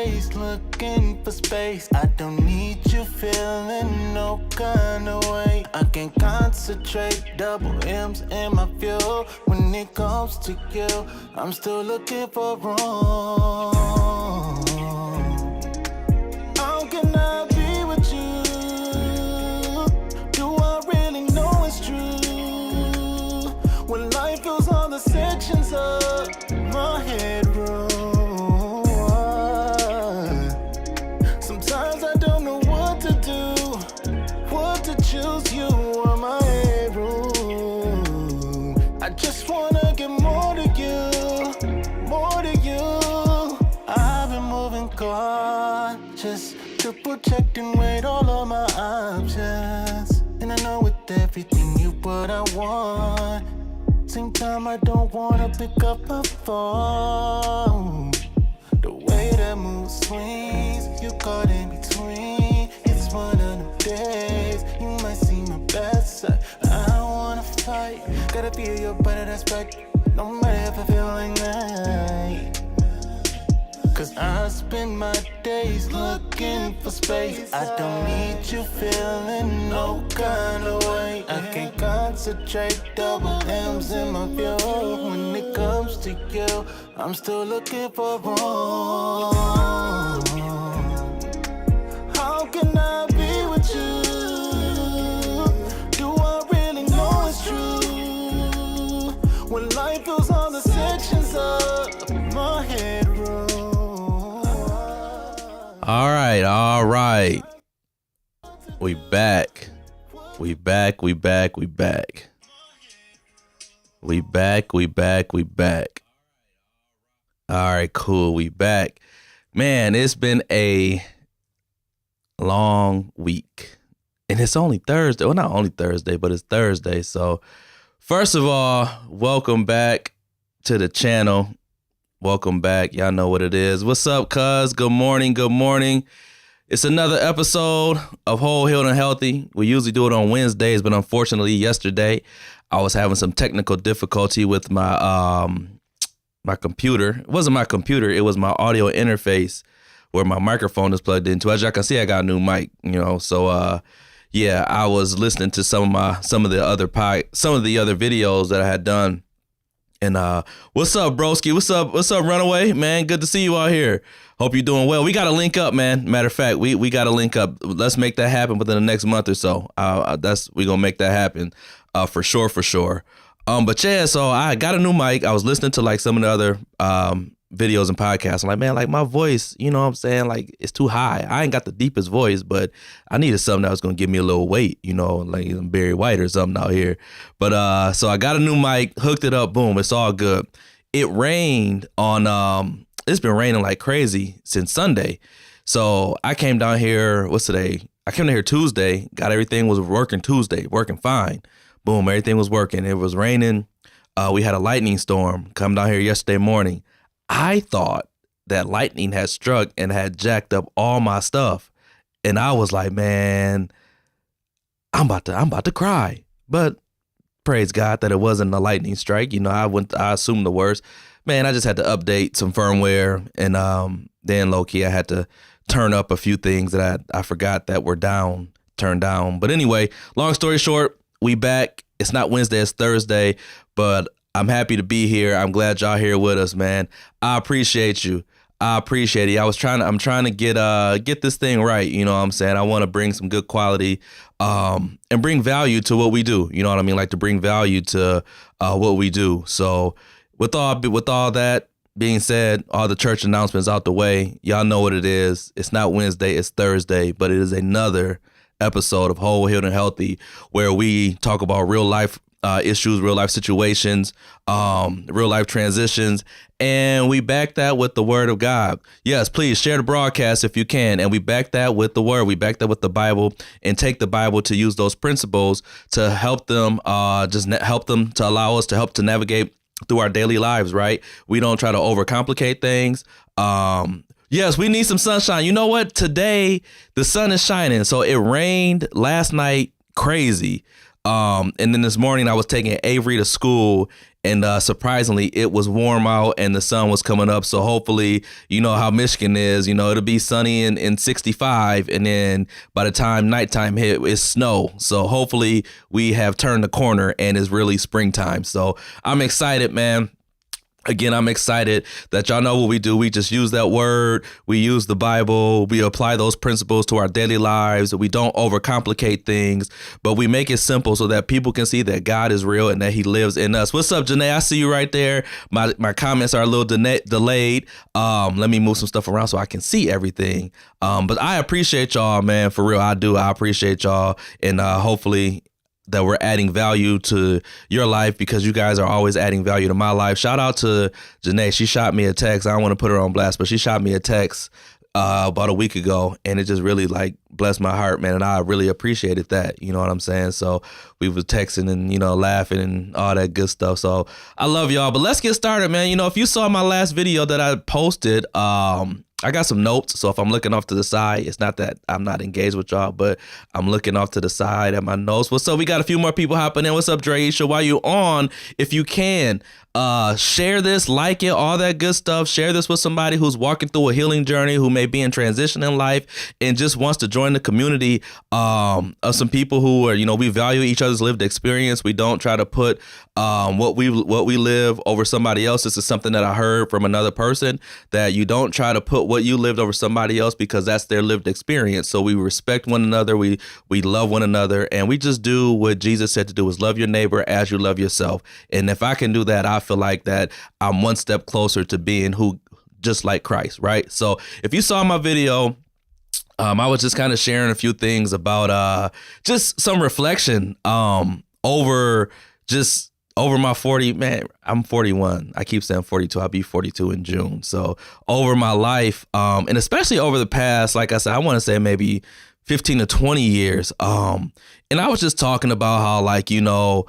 days looking for space. I don't need you feeling no kind of way. I can't concentrate, double M's in my fuel. When it comes to you, I'm still looking for room. How can I be with you? Do I really know it's true? When life goes on the sections of my headroom. Sometimes I don't know what to do, what to choose, you or my headroom. I just wanna get more to you, more to you. I've been moving cautious, triple checked and weighed all of my options. And I know with everything you what I want. Same time I don't wanna pick up my phone. The way that mood swings, you caught in between. It's one of them days, you might see my best side. I don't wanna fight, gotta feel your body, that's right. No matter if I feel like that. Cause I spend my days looking for space. I don't need you feeling no kind of way. I can't concentrate, double M's in my view. When it comes to you, I'm still looking for room. How can I be with you? Do I really know it's true? When life goes on the sections of my headroom. All right. We back. We back. All right, cool. We back. Man, it's been a long week. And it's only Thursday. Well, not only Thursday, but it's Thursday. So, first of all, welcome back to the channel. Welcome back. Y'all know what it is. What's up, cuz? Good morning. It's another episode of Whole, Healed, and Healthy. We usually do it on Wednesdays, but unfortunately yesterday I was having some technical difficulty with my my computer. It wasn't my computer. It was my audio interface where my microphone is plugged into. As y'all can see, I got a new mic, So yeah, I was listening to some of the other videos that I had done. And what's up, broski? What's up, Runaway? Man, good to see you out here. Hope you're doing well. We got to link up, man. Matter of fact, we got to link up. Let's make that happen within the next month or so. We gonna make that happen for sure. But yeah, so I got a new mic. I was listening to like some of the other videos and podcasts. I'm like, man, like my voice, you know what I'm saying? Like it's too high. I ain't got the deepest voice, but I needed something that was going to give me a little weight, like Barry White or something out here. But so I got a new mic, hooked it up, boom, it's all good. It rained on, it's been raining like crazy since Sunday. So I came down here, what's today? I came down here Tuesday, got everything was working Tuesday, working fine. Boom, everything was working. It was raining. We had a lightning storm come down here yesterday morning. I thought that lightning had struck and had jacked up all my stuff. And I was like, man, I'm about to cry. But praise God that it wasn't a lightning strike. I assumed the worst. Man, I just had to update some firmware. And then low-key, I had to turn up a few things that I forgot that were turned down. But anyway, long story short, we back. It's not Wednesday, it's Thursday. But I'm happy to be here. I'm glad y'all here with us, man. I appreciate you. I'm trying to get this thing right. You know what I'm saying? I want to bring some good quality, and bring value to what we do. You know what I mean? Like to bring value to, what we do. So with all that being said, all the church announcements out the way, y'all know what it is. It's not Wednesday, it's Thursday, but it is another episode of Whole, Healed, and Healthy, where we talk about real life issues, real life situations, real life transitions, and we back that with the word of God. Yes, please share the broadcast if you can, and we back that with the word. We back that with the Bible, and take the Bible to use those principles to help them, help them to allow us to help to navigate through our daily lives. Right? We don't try to overcomplicate things. Yes, we need some sunshine. You know what? Today the sun is shining. So it rained last night, crazy. And then this morning I was taking Avery to school, and surprisingly, it was warm out and the sun was coming up. So hopefully, you know how Michigan is, you know, it'll be sunny in 65. And then by the time nighttime hit, it's snow. So hopefully we have turned the corner and it's really springtime. So I'm excited, man. Again, I'm excited that y'all know what we do. We just use that word. We use the Bible. We apply those principles to our daily lives. We don't overcomplicate things, but we make it simple so that people can see that God is real and that he lives in us. What's up, Janae? I see you right there. My comments are a little delayed. Let me move some stuff around so I can see everything. But I appreciate y'all, man. For real, I do. I appreciate y'all. And hopefully that we're adding value to your life, because you guys are always adding value to my life. Shout out to Janae. She shot me a text. I don't want to put her on blast, but she shot me a text about a week ago, and it just really like blessed my heart, man. And I really appreciated that. You know what I'm saying? So we were texting and, you know, laughing and all that good stuff. So I love y'all, but let's get started, man. You know, if you saw my last video that I posted, I got some notes. So if I'm looking off to the side, it's not that I'm not engaged with y'all, but I'm looking off to the side at my notes. What's up? We got a few more people hopping in. What's up, Dreisha? While you on, if you can, share this, like it, all that good stuff. Share this with somebody who's walking through a healing journey, who may be in transition in life and just wants to join the community of some people who are, you know, we value each other's lived experience. We don't try to put what we live over somebody else. This is something that I heard from another person, that you don't try to put what you lived over somebody else, because that's their lived experience. So we respect one another. We love one another, and we just do what Jesus said to do, is love your neighbor as you love yourself. And if I can do that, I feel like that I'm one step closer to being just like Christ, right? So if you saw my video, I was just kind of sharing a few things about just some reflection over my 40, man, I'm 41. I keep saying 42. I'll be 42 in June. So over my life, and especially over the past, like I said, I want to say maybe 15 to 20 years. And I was just talking about how, like, you know,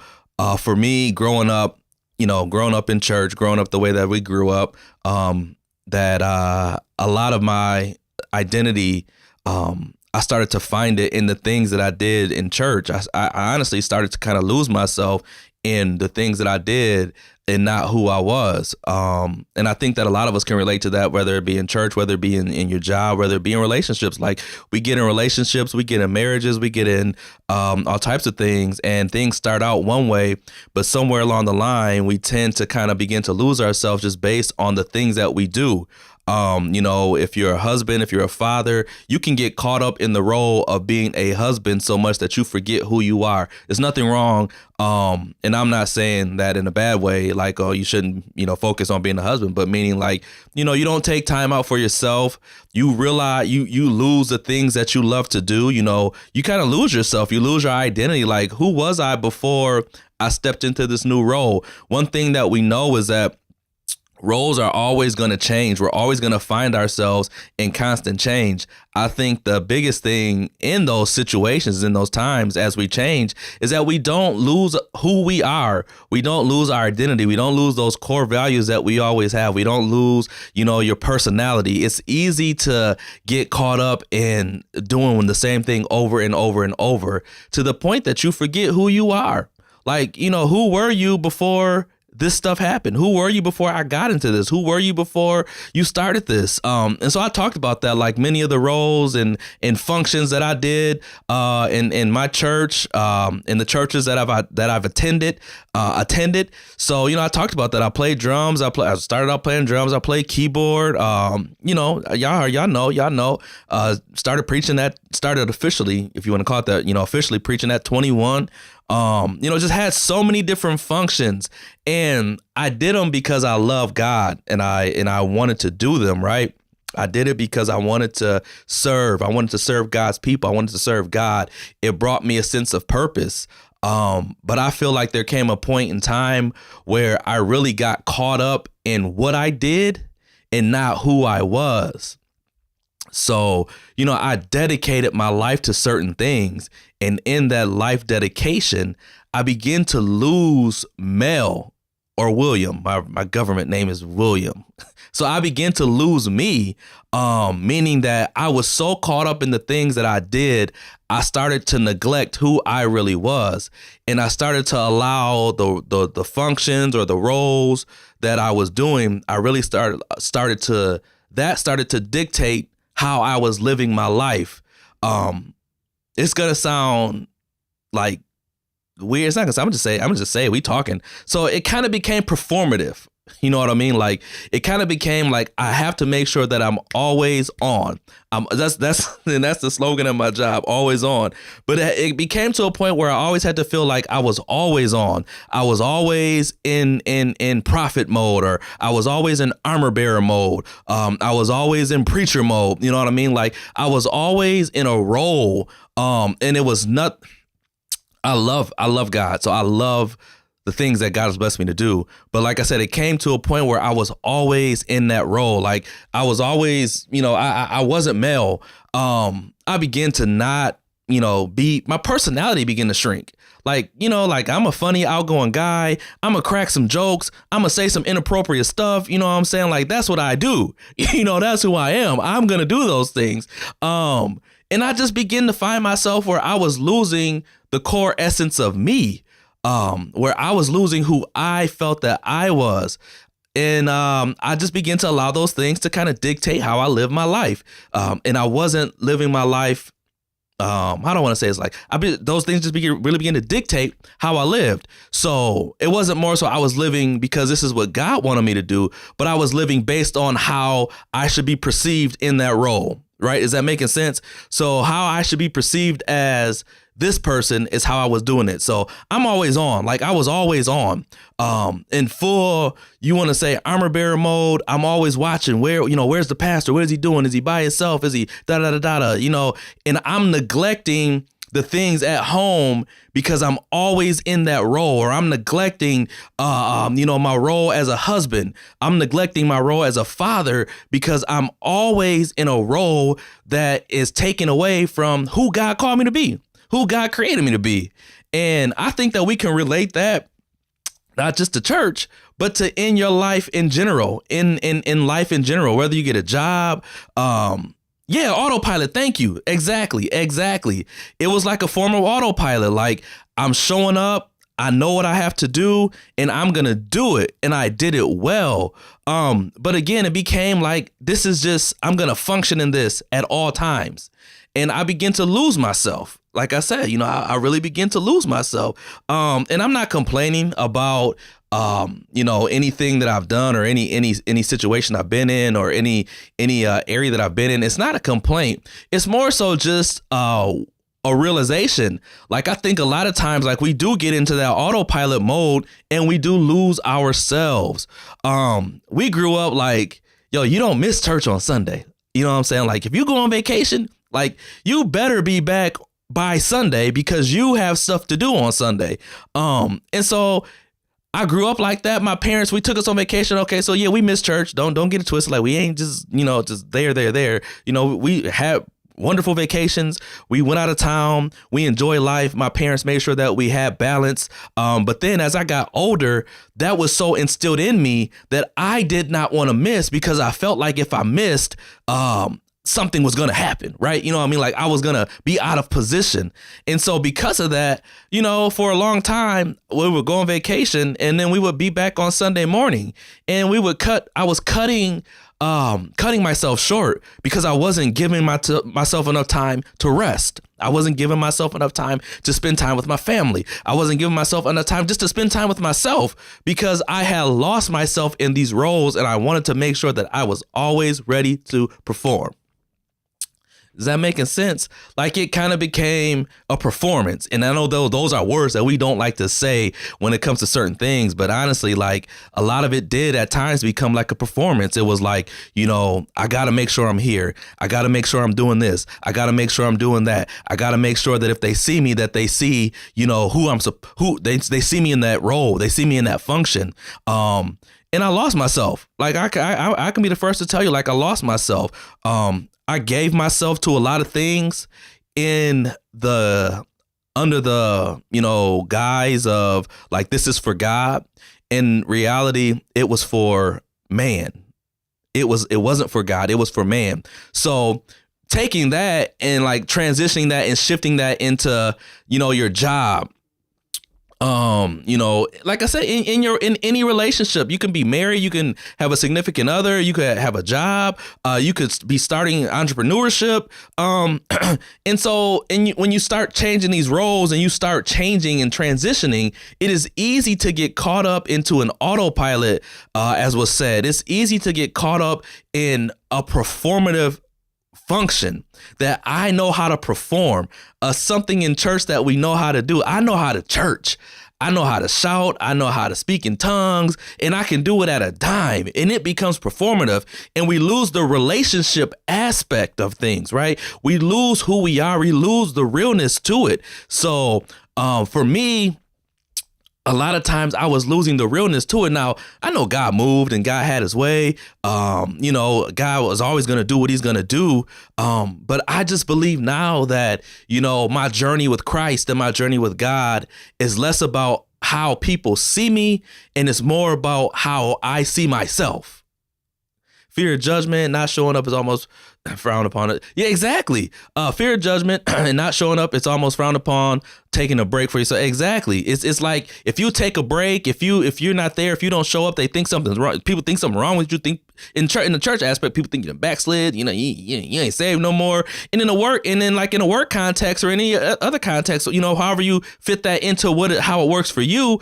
for me growing up in church, growing up the way that we grew up, that a lot of my identity, I started to find it in the things that I did in church. I honestly started to kind of lose myself in the things that I did and not who I was. And I think that a lot of us can relate to that, whether it be in church, whether it be in your job, whether it be in relationships. Like, we get in relationships, we get in marriages, we get in all types of things, and things start out one way, but somewhere along the line, we tend to kind of begin to lose ourselves just based on the things that we do. You know, if you're a husband, if you're a father, you can get caught up in the role of being a husband so much that you forget who you are. There's nothing wrong. And I'm not saying that in a bad way, like, oh, you shouldn't, you know, focus on being a husband, but meaning, like, you know, you don't take time out for yourself. You realize you lose the things that you love to do. You know, you kind of lose yourself. You lose your identity. Like, who was I before I stepped into this new role? One thing that we know is that roles are always going to change. We're always going to find ourselves in constant change. I think the biggest thing in those situations, in those times as we change, is that we don't lose who we are. We don't lose our identity. We don't lose those core values that we always have. We don't lose, you know, your personality. It's easy to get caught up in doing the same thing over and over and over, to the point that you forget who you are. Like, you know, who were you before this stuff happened? Who were you before I got into this? Who were you before you started this? And so I talked about that, like many of the roles and functions that I did in my church, in the churches that I've attended. So, you know, I talked about that. I played drums. I started out playing drums. I played keyboard. You know, y'all know. Started officially, if you want to call it that, you know, officially preaching at 21. You know, just had so many different functions, and I did them because I love God, and I wanted to do them, right? I did it because I wanted to serve. I wanted to serve God's people. I wanted to serve God. It brought me a sense of purpose. But I feel like there came a point in time where I really got caught up in what I did and not who I was. So, you know, I dedicated my life to certain things. And in that life dedication, I began to lose Mel, or William. My government name is William. So I began to lose me, meaning that I was so caught up in the things that I did, I started to neglect who I really was. And I started to allow the functions or the roles that I was doing. I really started to dictate how I was living my life. It's gonna sound like weird. It's not gonna sound, I'm just say we talking. So it kind of became performative. You know what I mean? Like it kind of became like I have to make sure that I'm always on. That's the slogan of my job, always on. But it became to a point where I always had to feel like I was always on. I was always in prophet mode, or I was always in armor bearer mode. I was always in preacher mode. You know what I mean? Like I was always in a role. And it was not. I love God, so I love the things that God has blessed me to do. But like I said, it came to a point where I was always in that role. Like I was always, I wasn't male. I began to not, my personality began to shrink. Like, like I'm a funny, outgoing guy. I'm gonna crack some jokes. I'm gonna say some inappropriate stuff. You know what I'm saying? Like, that's what I do. That's who I am. I'm gonna do those things. And I just began to find myself where I was losing the core essence of me. Where I was losing who I felt that I was. And I just began to allow those things to kind of dictate how I live my life. And I wasn't living my life. I don't want to say it's like those things just really began to dictate how I lived. So it wasn't more so I was living because this is what God wanted me to do, but I was living based on how I should be perceived in that role. Right? Is that making sense? So how I should be perceived as this person is how I was doing it. So I'm always on. Like I was always on. In full, you want to say armor bearer mode. I'm always watching where's the pastor? What is he doing? Is he by himself? Is he and I'm neglecting the things at home because I'm always in that role, or I'm neglecting, my role as a husband. I'm neglecting my role as a father because I'm always in a role that is taken away from who God called me to be, who God created me to be. And I think that we can relate that not just to church, but to in your life in general, in life in general, whether you get a job, autopilot. Thank you. Exactly. It was like a form of autopilot. Like I'm showing up, I know what I have to do, and I'm going to do it. And I did it well. But again, it became like, this is just, I'm going to function in this at all times. And I begin to lose myself. Like I said, I really begin to lose myself. And I'm not complaining about, anything that I've done or any situation I've been in or any area that I've been in. It's not a complaint. It's more so just a realization. Like I think a lot of times, like we do get into that autopilot mode and we do lose ourselves. We grew up like, you don't miss church on Sunday. You know what I'm saying? Like if you go on vacation, like you better be back by Sunday because you have stuff to do on Sunday. And so I grew up like that. My parents, we took us on vacation. Okay, so yeah, we missed church. Don't get it twisted. Like we ain't just, just there. We had wonderful vacations. We went out of town. We enjoyed life. My parents made sure that we had balance. But then as I got older, that was so instilled in me that I did not want to miss because I felt like if I missed, something was going to happen, right? You know what I mean? Like I was going to be out of position. And so because of that, for a long time, we would go on vacation and then we would be back on Sunday morning and I was cutting myself short because I wasn't giving myself enough time to rest. I wasn't giving myself enough time to spend time with my family. I wasn't giving myself enough time just to spend time with myself because I had lost myself in these roles and I wanted to make sure that I was always ready to perform. Is that making sense? Like it kind of became a performance. And I know those are words that we don't like to say when it comes to certain things. But honestly, like a lot of it did at times become like a performance. It was like, I got to make sure I'm here. I got to make sure I'm doing this. I got to make sure I'm doing that. I got to make sure that if they see me, that they see, who they see me in that role. They see me in that function. And I lost myself. Like I can be the first to tell you, like I lost myself. I gave myself to a lot of things under the guise of like, this is for God. in reality, it was for man. It wasn't for God. It was for man. So taking that and like transitioning that and shifting that into, your job. Like I said, in any relationship, you can be married, you can have a significant other, you could have a job, you could be starting entrepreneurship. When you start changing these roles and you start changing and transitioning, it is easy to get caught up into an autopilot, as was said. It's easy to get caught up in a performative function that I know how to perform, something in church that we know how to do. I know how to church. I know how to shout. I know how to speak in tongues, and I can do it at a dime, and it becomes performative, and we lose the relationship aspect of things, right? We lose who we are. We lose the realness to it. So for me, a lot of times I was losing the realness to it. Now, I know God moved and God had his way. God was always going to do what he's going to do. But I just believe now that, my journey with Christ and my journey with God is less about how people see me, and it's more about how I see myself. Fear of judgment, not showing up is almost frowned upon. It. Yeah, exactly. Fear of judgment and not showing up, it's almost frowned upon. Taking a break for yourself. Exactly. It's like if you take a break, if you're not there, if you don't show up, they think something's wrong. People think something wrong with you. Think in the church aspect, people think you're backslid. You ain't saved no more. And in a work context or any other context, however you fit that into how it works for you.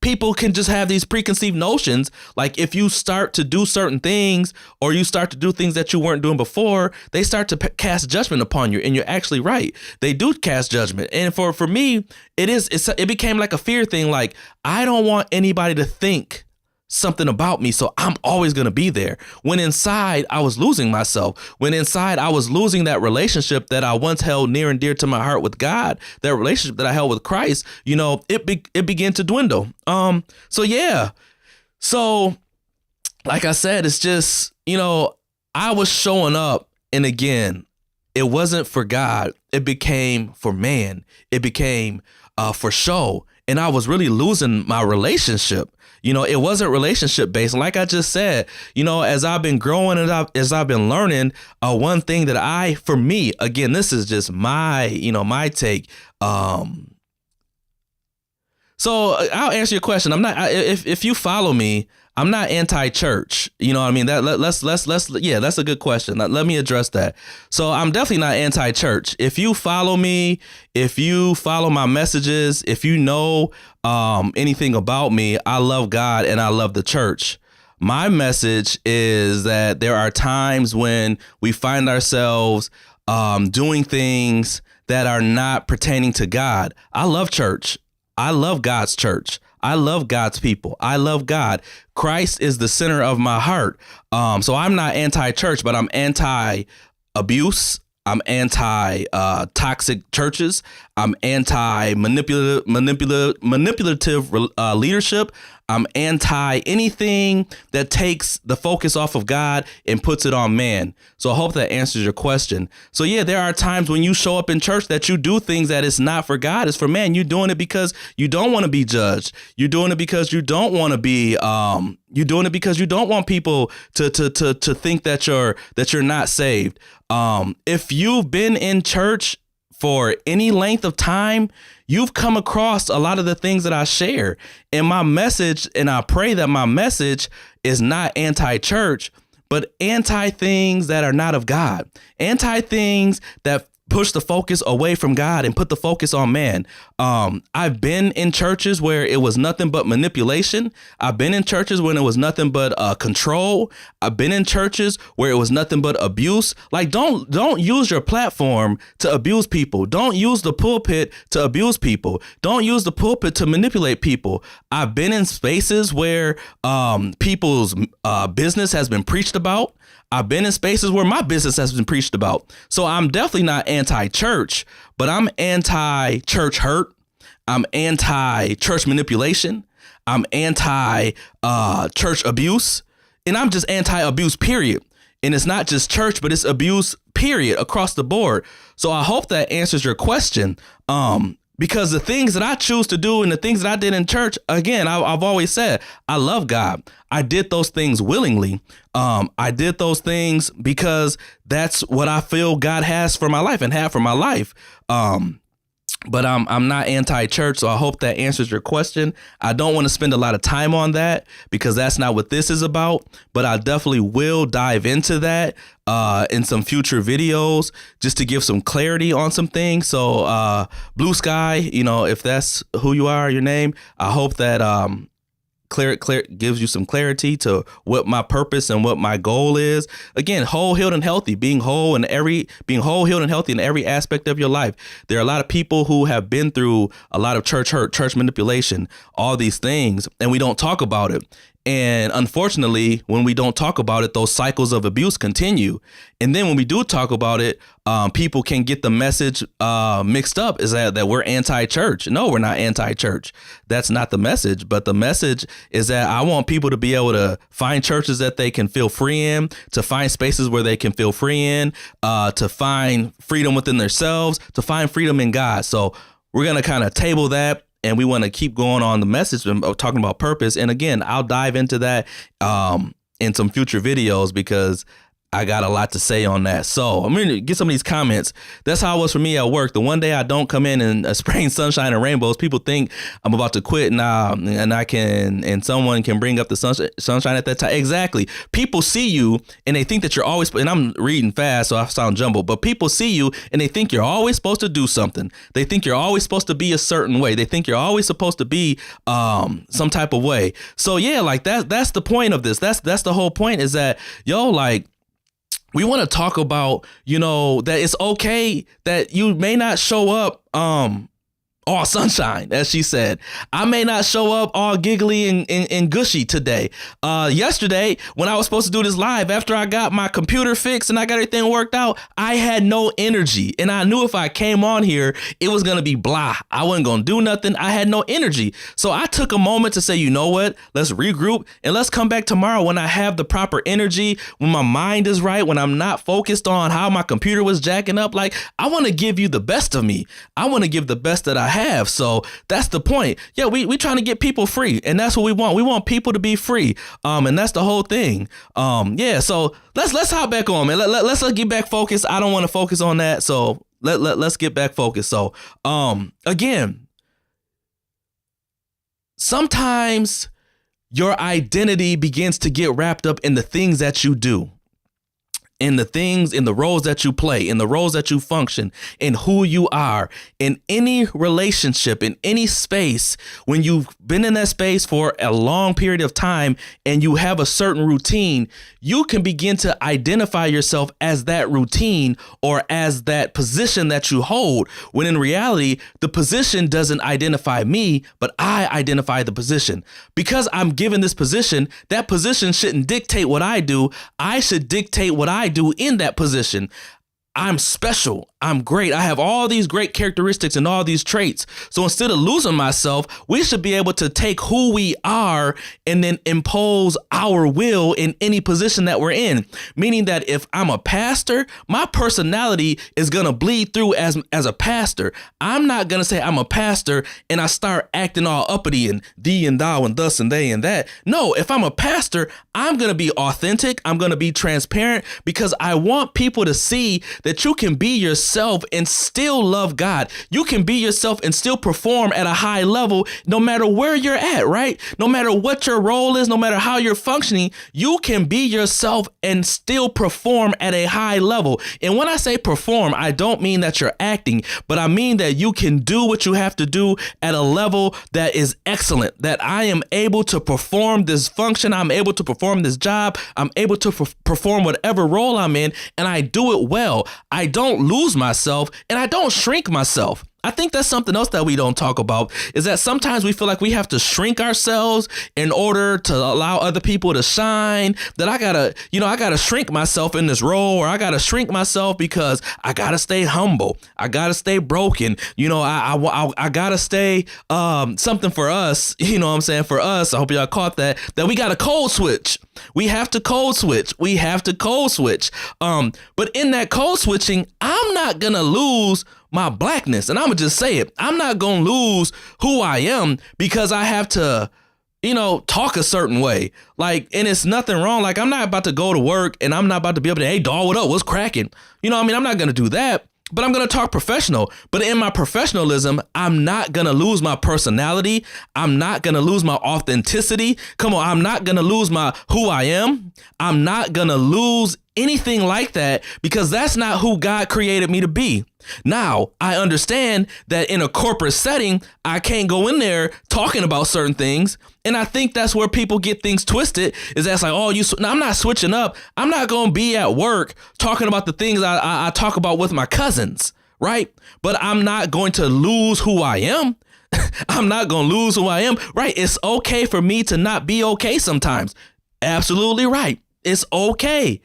People can just have these preconceived notions. Like if you start to do certain things or you start to do things that you weren't doing before, they start to cast judgment upon you. And you're actually right. They do cast judgment. And for me, it became like a fear thing. Like I don't want anybody to think something about me, so I'm always going to be there. When inside I was losing myself, when inside I was losing that relationship that I once held near and dear to my heart with God, that relationship that I held with Christ, it began to dwindle. So like I said, it's just, I was showing up, and again, it wasn't for God. It became for man. It became for show. And I was really losing my relationship. It wasn't relationship based. Like I just said, as I've been growing and as I've been learning, one thing that for me, again, this is just my take. So I'll answer your question. I'm not, if you follow me, I'm not anti-church. You know what I mean? That's a good question. Let me address that. So I'm definitely not anti-church. If you follow me, if you follow my messages, if you know anything about me, I love God and I love the church. My message is that there are times when we find ourselves doing things that are not pertaining to God. I love church. I love God's church. I love God's people. I love God. Christ is the center of my heart. So I'm not anti-church, but I'm anti-abuse. I'm anti-toxic churches. I'm anti-manipulative leadership. I'm anti anything that takes the focus off of God and puts it on man. So I hope that answers your question. So yeah, there are times when you show up in church that you do things that it's not for God, it's for man. You're doing it because you don't want to be judged. You're doing it because you don't want to be, you're doing it because you don't want people to think that you're not saved. If you've been in church for any length of time, you've come across a lot of the things that I share. And my message, and I pray that my message is not anti-church, but anti-things that are not of God. Anti-things that push the focus away from God and put the focus on man. I've been in churches where it was nothing but manipulation. I've been in churches when it was nothing but control. I've been in churches where it was nothing but abuse. Like, don't use your platform to abuse people. Don't use the pulpit to abuse people. Don't use the pulpit to manipulate people. I've been in spaces where people's business has been preached about. I've been in spaces where my business has been preached about. So I'm definitely not anti-church, but I'm anti-church hurt. I'm anti-church manipulation. I'm anti-church abuse. And I'm just anti-abuse, period. And it's not just church, but it's abuse, period, across the board. So I hope that answers your question. Because the things that I choose to do and the things that I did in church, again, I've always said, I love God. I did those things willingly. I did those things because that's what I feel God has for my life and have for my life. But I'm not anti-church, so I hope that answers your question. I don't want to spend a lot of time on that because that's not what this is about, but I definitely will dive into that in some future videos just to give some clarity on some things. So Blue Sky, if that's who you are, your name, I hope that clear gives you some clarity to what my purpose and what my goal is. Again, whole, healed, and healthy, being whole, healed, and healthy in every aspect of your life. There are a lot of people who have been through a lot of church hurt, church manipulation, all these things, and we don't talk about it. And unfortunately, when we don't talk about it, those cycles of abuse continue. And then when we do talk about it, people can get the message mixed up, is that we're anti-church. No, we're not anti-church. That's not the message. But the message is that I want people to be able to find churches that they can feel free in, to find spaces where they can feel free in, to find freedom within themselves, to find freedom in God. So we're going to kind of table that. And we want to keep going on the message of talking about purpose. And again, I'll dive into that in some future videos because I got a lot to say on that. So I'm going to get some of these comments. That's how it was for me at work. The one day I don't come in and spraying sunshine and rainbows, people think I'm about to quit now, and someone can bring up the sunshine at that time. Exactly. People see you and they think that you're always, and I'm reading fast, so I sound jumbled, but people see you and they think you're always supposed to do something. They think you're always supposed to be a certain way. They think you're always supposed to be some type of way. So yeah, like that's the point of this. That's the whole point, is that, we want to talk about, that it's okay that you may not show up all sunshine, as she said. I may not show up all giggly and gushy today. Yesterday, when I was supposed to do this live, after I got my computer fixed and I got everything worked out, I had no energy. And I knew if I came on here, it was going to be blah. I wasn't going to do nothing. I had no energy. So I took a moment to say, you know what? Let's regroup and let's come back tomorrow when I have the proper energy, when my mind is right, when I'm not focused on how my computer was jacking up. Like, I want to give you the best of me. I want to give the best that I have. So that's the point. Yeah, we trying to get people free, and that's what we want. We want people to be free. And that's the whole thing. Yeah, so let's hop back on, man. Let's get back focused. I don't want to focus on that. So let's get back focused. So again, sometimes your identity begins to get wrapped up in the things that you do, in the roles that you play, in the roles that you function, in who you are, in any relationship, in any space. When you've been in that space for a long period of time and you have a certain routine, you can begin to identify yourself as that routine or as that position that you hold, when in reality, the position doesn't identify me, but I identify the position. Because I'm given this position, that position shouldn't dictate what I do. I should dictate what I do in that position. I'm special. I'm great. I have all these great characteristics and all these traits. So instead of losing myself, we should be able to take who we are and then impose our will in any position that we're in. Meaning that if I'm a pastor, my personality is going to bleed through as a pastor. I'm not going to say I'm a pastor and I start acting all uppity and thee and thou and thus and they and that. No, if I'm a pastor, I'm going to be authentic. I'm going to be transparent because I want people to see that you can be yourself and still love God. You can be yourself and still perform at a high level no matter where you're at, right? No matter what your role is, no matter how you're functioning, you can be yourself and still perform at a high level. And when I say perform, I don't mean that you're acting, but I mean that you can do what you have to do at a level that is excellent, that I am able to perform this function. I'm able to perform this job. I'm able to perform whatever role I'm in, and I do it well. I don't lose myself and I don't shrink myself. I think that's something else that we don't talk about, is that sometimes we feel like we have to shrink ourselves in order to allow other people to shine, that I gotta shrink myself in this role, or I gotta shrink myself because I gotta stay humble. I gotta stay broken. I gotta stay something for us. You know what I'm saying? For us, I hope y'all caught that we got to code switch. We have to code switch. But in that code switching, I'm not going to lose my blackness. And I'm going to just say it. I'm not going to lose who I am because I have to, talk a certain way. Like, and it's nothing wrong. Like, I'm not about to go to work and I'm not about to be able to, hey, dawg, what up? What's cracking? I'm not going to do that. But I'm going to talk professional. But in my professionalism, I'm not going to lose my personality. I'm not going to lose my authenticity. Come on, I'm not going to lose my who I am. I'm not going to lose anything like that because that's not who God created me to be. Now, I understand that in a corporate setting, I can't go in there talking about certain things. And I think that's where people get things twisted is that's like, oh, no, I'm not switching up. I'm not going to be at work talking about the things I talk about with my cousins, right? But I'm not going to lose who I am. I'm not going to lose who I am, right? It's okay for me to not be okay sometimes. Absolutely right. It's okay.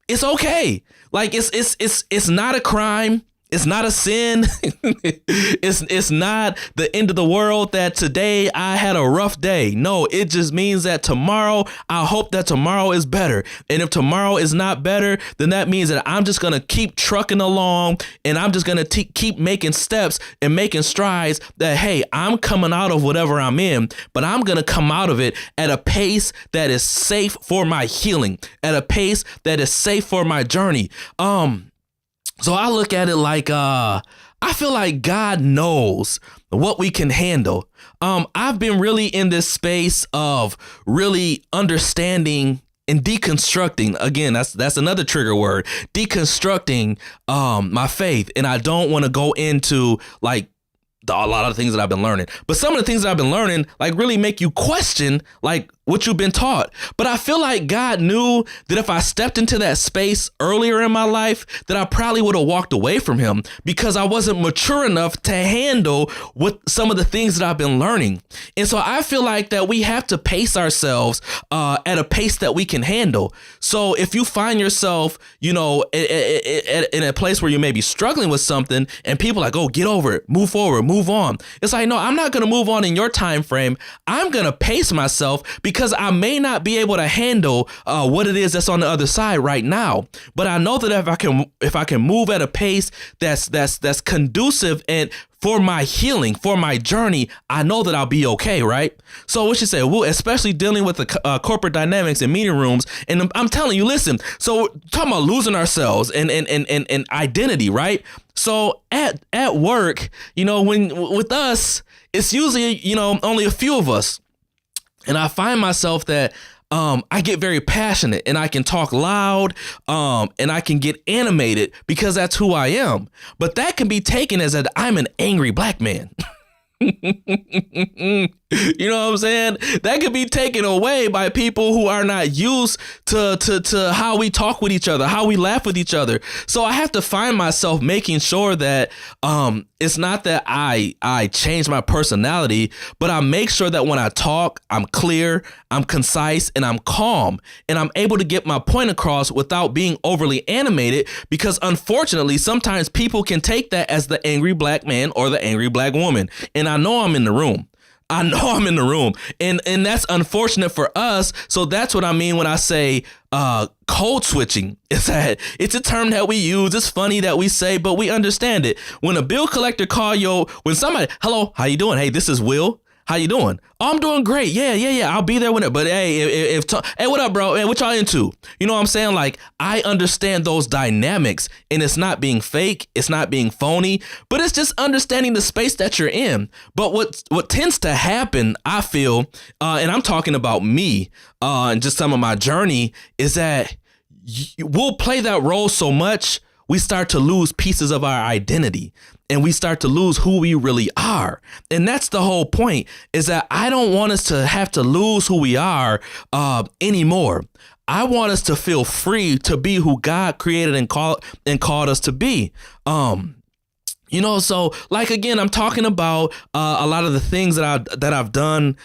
It's okay. Like it's not a crime. It's not a sin. It's not the end of the world that today I had a rough day. No, it just means that tomorrow, I hope that tomorrow is better. And if tomorrow is not better, then that means that I'm just going to keep trucking along and I'm just going to keep making steps and making strides that, hey, I'm coming out of whatever I'm in, but I'm going to come out of it at a pace that is safe for my healing, at a pace that is safe for my journey. So I look at it like, I feel like God knows what we can handle. I've been really in this space of really understanding and deconstructing. Again, that's another trigger word, deconstructing my faith. And I don't want to go into like a lot of the things that I've been learning, but some of the things that I've been learning like really make you question like what you've been taught. But I feel like God knew that if I stepped into that space earlier in my life, that I probably would have walked away from him because I wasn't mature enough to handle what some of the things that I've been learning. And so I feel like that we have to pace ourselves at a pace that we can handle. So if you find yourself, in a place where you may be struggling with something and people are like, oh, get over it, move forward, move on. It's like, no, I'm not going to move on in your time frame. I'm going to pace myself because I may not be able to handle what it is that's on the other side right now. But I know that if I can move at a pace that's conducive and for my healing, for my journey, I know that I'll be okay, right? So what you say, well, especially dealing with the corporate dynamics in meeting rooms. And I'm telling you, listen, so talking about losing ourselves and identity, right? So at work, when with us, it's usually, only a few of us. And I find myself that I get very passionate and I can talk loud and I can get animated because that's who I am. But that can be taken as that I'm an angry black man. You know what I'm saying? That could be taken away by people who are not used to how we talk with each other, how we laugh with each other. So I have to find myself making sure that it's not that I change my personality, but I make sure that when I talk, I'm clear, I'm concise, and I'm calm, and I'm able to get my point across without being overly animated, because unfortunately, sometimes people can take that as the angry black man or the angry black woman. And I know I'm in the room. And that's unfortunate for us. So that's what I mean when I say code switching. It's a term that we use. It's funny that we say, but we understand it. When a bill collector when somebody, hello, how you doing? Hey, this is Will. How you doing? Oh, I'm doing great. Yeah. I'll be there when it. But hey, hey, what up, bro? Hey, what y'all into? You know what I'm saying? Like, I understand those dynamics, and it's not being fake. It's not being phony, but it's just understanding the space that you're in. But what tends to happen, I feel, and I'm talking about me, and just some of my journey, is that we'll play that role so much, we start to lose pieces of our identity. And we start to lose who we really are. And that's the whole point, is that I don't want us to have to lose who we are anymore. I want us to feel free to be who God created and called us to be. So like, again, I'm talking about a lot of the things that I've done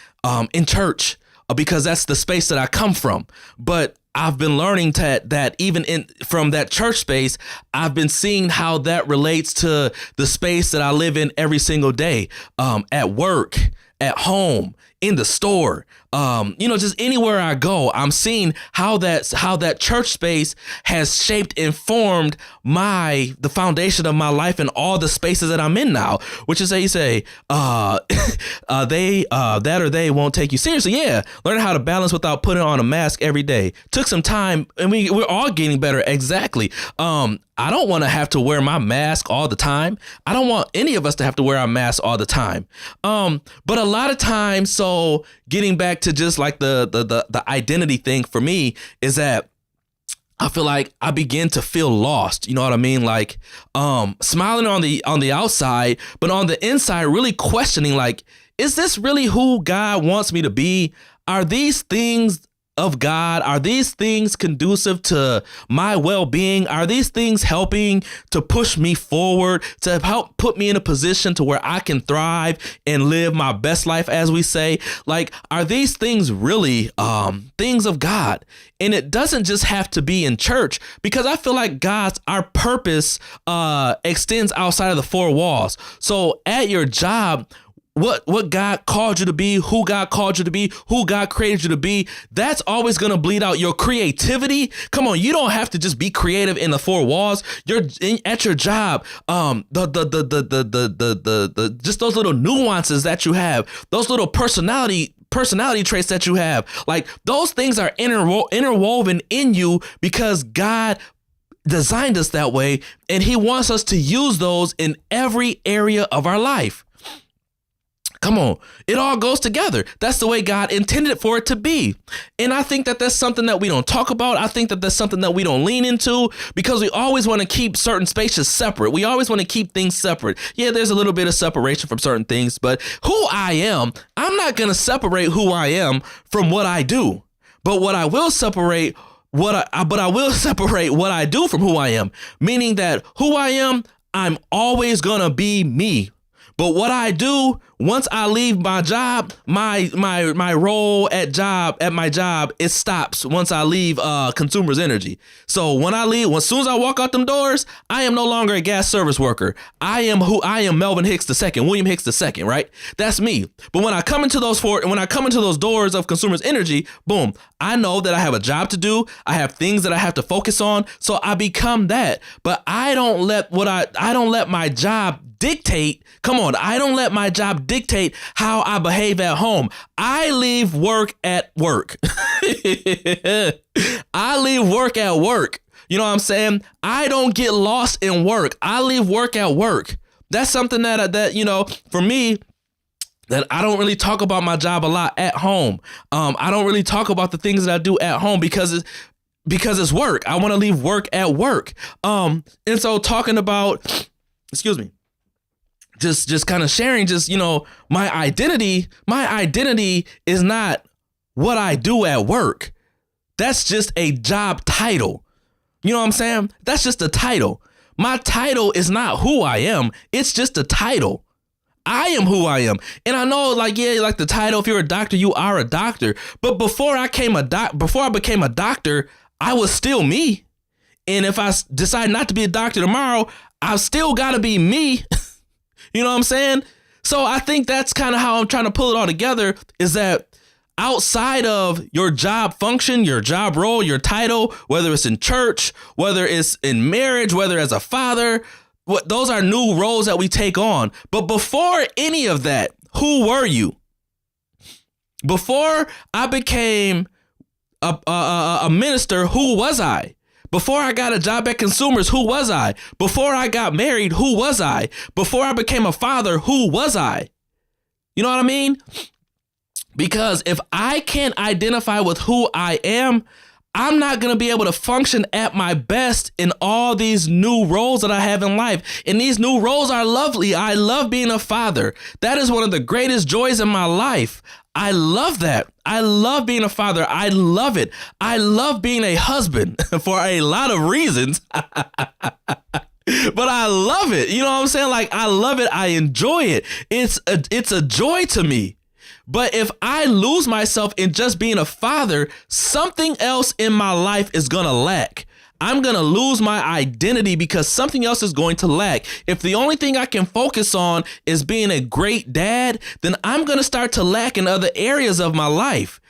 in church, because that's the space that I come from. But I've been learning that even from that church space, I've been seeing how that relates to the space that I live in every single day, at work, at home, in the store, just anywhere I go. I'm seeing how that church space has shaped and formed the foundation of my life and all the spaces that I'm in now, which is they won't take you seriously. Yeah. Learning how to balance without putting on a mask every day. Took some time, and we're all getting better. Exactly. I don't want to have to wear my mask all the time. I don't want any of us to have to wear our masks all the time. But a lot of times, so getting back to just like the identity thing for me is that I feel like I begin to feel lost. You know what I mean? Like, smiling on the outside, but on the inside, really questioning, like, is this really who God wants me to be? Are these things of God? Are these things conducive to my well-being? Are these things helping to push me forward, to help put me in a position to where I can thrive and live my best life, as we say? Like, are these things really things of God? And it doesn't just have to be in church, because I feel like our purpose extends outside of the four walls. So at your job, what God called you to be, who God called you to be, who God created you to be, that's always going to bleed out. Your creativity, come on, you don't have to just be creative in the four walls. At your job, just those little nuances that you have, those little personality traits that you have, like those things are interwoven in you because God designed us that way, and He wants us to use those in every area of our life. Come on, it all goes together. That's the way God intended for it to be. And I think that that's something that we don't talk about. I think that that's something that we don't lean into, because we always want to keep certain spaces separate. We always want to keep things separate. Yeah, there's a little bit of separation from certain things, but who I am, I'm not going to separate who I am from what I do. But I will separate what I do from who I am, meaning that who I am, I'm always going to be me. But what I do, once I leave my job, my role at my job, it stops once I leave Consumers Energy. So when I leave, as soon as I walk out them doors, I am no longer a gas service worker. I am Melvin Hicks II, William Hicks II, right? That's me. But when I come into those doors of Consumers Energy, boom, I know that I have a job to do. I have things that I have to focus on. So I become that. But I don't let my job dictate. Come on, I don't let my job dictate how I behave at home. I leave work at work. I leave work at work. You know what I'm saying? I don't get lost in work. I leave work at work. That's something that for me, that I don't really talk about my job a lot at home. I don't really talk about the things that I do at home because it's work. I want to leave work at work. And so talking about, just kind of sharing, my identity is not what I do at work. That's just a job title. You know what I'm saying? That's just a title. My title is not who I am. It's just a title. I am who I am. And I know, like the title, if you're a doctor, you are a doctor. But before I became a doctor, I was still me. And if I decide not to be a doctor tomorrow, I've still got to be me. You know what I'm saying? So I think that's kind of how I'm trying to pull it all together, is that outside of your job function, your job role, your title, whether it's in church, whether it's in marriage, whether as a father, those are new roles that we take on. But before any of that, who were you? Before I became a minister, who was I? Before I got a job at Consumers, who was I? Before I got married, who was I? Before I became a father, who was I? You know what I mean? Because if I can't identify with who I am, I'm not going to be able to function at my best in all these new roles that I have in life. And these new roles are lovely. I love being a father. That is one of the greatest joys in my life. I love that. I love being a father. I love it. I love being a husband for a lot of reasons. But I love it. You know what I'm saying? Like, I love it. I enjoy it. It's a joy to me. But if I lose myself in just being a father, something else in my life is going to lack. I'm going to lose my identity because something else is going to lack. If the only thing I can focus on is being a great dad, then I'm going to start to lack in other areas of my life.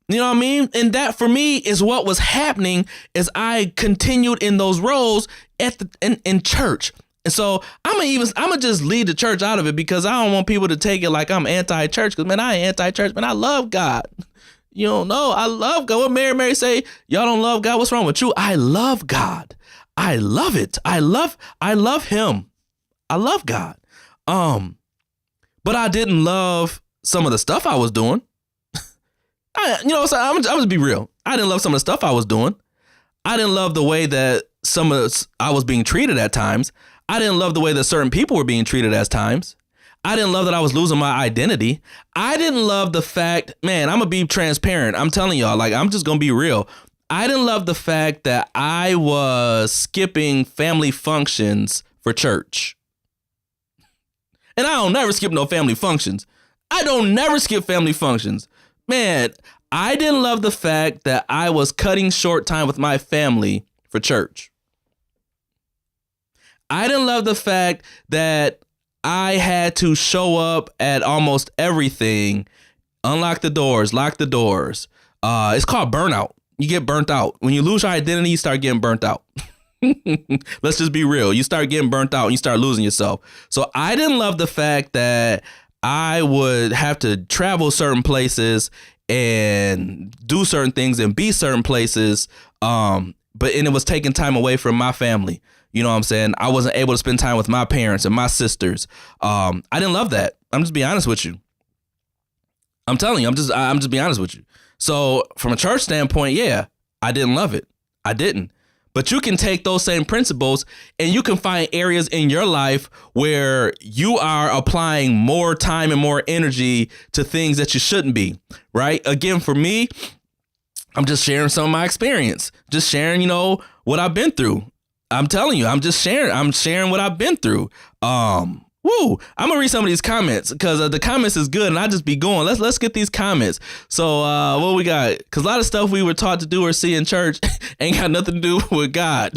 You know what I mean? And that for me is what was happening as I continued in those roles in church. And so I'm gonna just leave the church out of it because I don't want people to take it like I'm anti-church. Because man, I ain't anti-church, man. I love God. You don't know. I love God. What Mary say? Y'all don't love God. What's wrong with you? I love God. I love it. I love him. I love God. But I didn't love some of the stuff I was doing. I'm just be real. I didn't love some of the stuff I was doing. I didn't love the way that I was being treated at times. I didn't love the way that certain people were being treated at times. I didn't love that I was losing my identity. I didn't love the fact, man, I'm going to be transparent. I'm telling y'all, like, I'm just going to be real. I didn't love the fact that I was skipping family functions for church. And I don't never skip no family functions. I don't never skip family functions. Man, I didn't love the fact that I was cutting short time with my family for church. I didn't love the fact that I had to show up at almost everything, unlock the doors, lock the doors. It's called burnout. You get burnt out. When you lose your identity, you start getting burnt out. Let's just be real. You start getting burnt out and you start losing yourself. So I didn't love the fact that I would have to travel certain places and do certain things and be certain places. But it was taking time away from my family. You know what I'm saying? I wasn't able to spend time with my parents and my sisters. I didn't love that. I'm just being honest with you. I'm telling you, I'm just being honest with you. So from a church standpoint, yeah, I didn't love it. I didn't. But you can take those same principles and you can find areas in your life where you are applying more time and more energy to things that you shouldn't be, right? Again, for me, I'm just sharing some of my experience, just sharing, what I've been through. I'm telling you, I'm sharing what I've been through. I'm gonna read some of these comments because the comments is good and I just be going. Let's get these comments. So what we got? Because a lot of stuff we were taught to do or see in church ain't got nothing to do with God.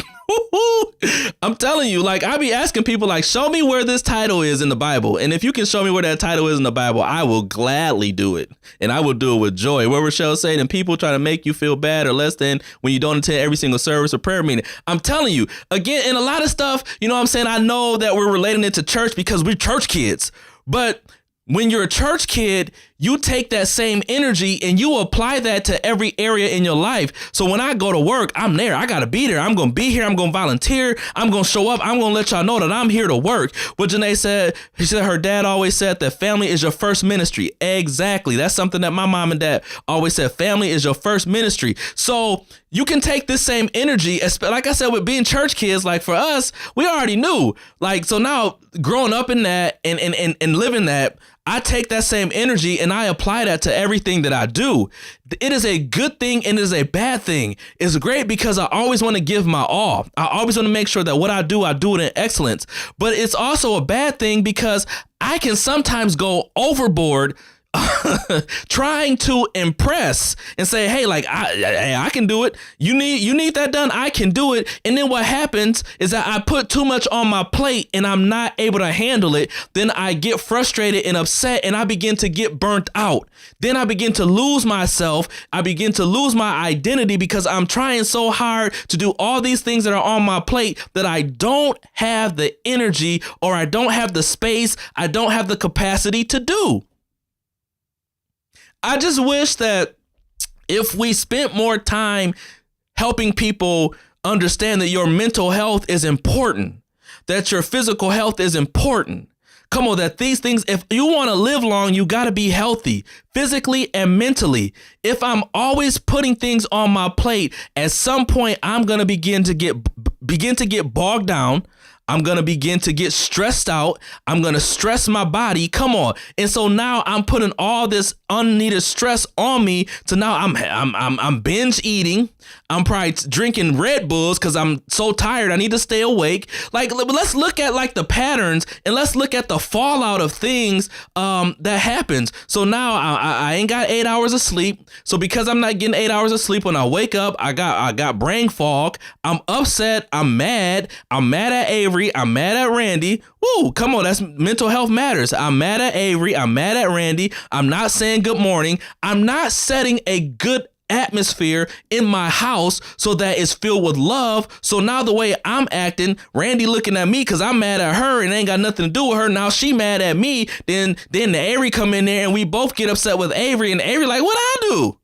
I'm telling you, like, I be asking people, like, show me where this title is in the Bible. And if you can show me where that title is in the Bible, I will gladly do it. And I will do it with joy. What Rochelle said, and people try to make you feel bad or less than when you don't attend every single service or prayer meeting. I'm telling you, again, in a lot of stuff, you know what I'm saying? I know that we're relating it to church because we're church kids. But when you're a church kid, you take that same energy and you apply that to every area in your life. So when I go to work, I'm there. I got to be there. I'm going to be here. I'm going to volunteer. I'm going to show up. I'm going to let y'all know that I'm here to work. What Janae said, she said her dad always said that family is your first ministry. Exactly. That's something that my mom and dad always said. Family is your first ministry. So you can take this same energy, like I said, with being church kids, like for us, we already knew. Like, so now growing up in that and living that, I take that same energy and I apply that to everything that I do. It is a good thing and it is a bad thing. It's great because I always want to give my all. I always want to make sure that what I do it in excellence. But it's also a bad thing because I can sometimes go overboard trying to impress and say, hey, like, I can do it. You need that done. I can do it. And then what happens is that I put too much on my plate and I'm not able to handle it. Then I get frustrated and upset and I begin to get burnt out. Then I begin to lose myself. I begin to lose my identity because I'm trying so hard to do all these things that are on my plate that I don't have the energy or I don't have the space. I don't have the capacity to do. I just wish that if we spent more time helping people understand that your mental health is important, that your physical health is important. Come on, that these things, if you want to live long, you got to be healthy physically and mentally. If I'm always putting things on my plate, at some point I'm going to begin to get bogged down. I'm going to begin to get stressed out. I'm going to stress my body. Come on. And so now I'm putting all this unneeded stress on me to now I'm binge eating. I'm probably drinking Red Bulls because I'm so tired. I need to stay awake. Like, let's look at like the patterns and let's look at the fallout of things that happens. So now I ain't got 8 hours of sleep. So because I'm not getting 8 hours of sleep, when I wake up, I got brain fog. I'm upset. I'm mad. I'm mad at Avery. I'm mad at Randy. Woo, come on, that's mental health matters. I'm mad at Avery. I'm mad at Randy. I'm not saying good morning. I'm not setting a good atmosphere in my house so that it's filled with love. So now the way I'm acting, Randy looking at me because I'm mad at her and ain't got nothing to do with her. Now she mad at me. Then the Avery come in there and we both get upset with Avery, and Avery like, what I do?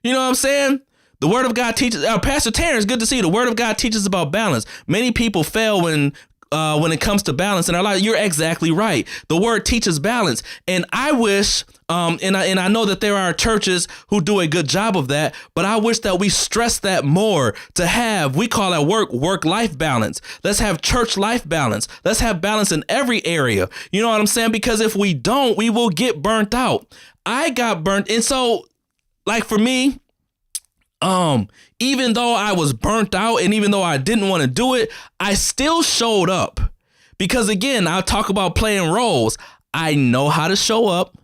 You know what I'm saying? The word of God teaches, Pastor Terrence, good to see you. The word of God teaches about balance. Many people fail when it comes to balance in our life. You're exactly right. The word teaches balance. And I wish, and I know that there are churches who do a good job of that, but I wish that we stress that more to have, we call that work-life balance. Let's have church life balance. Let's have balance in every area. You know what I'm saying? Because if we don't, we will get burnt out. I got burnt. And so like for me, even though I was burnt out and even though I didn't want to do it, I still showed up because again, I'll talk about playing roles. I know how to show up.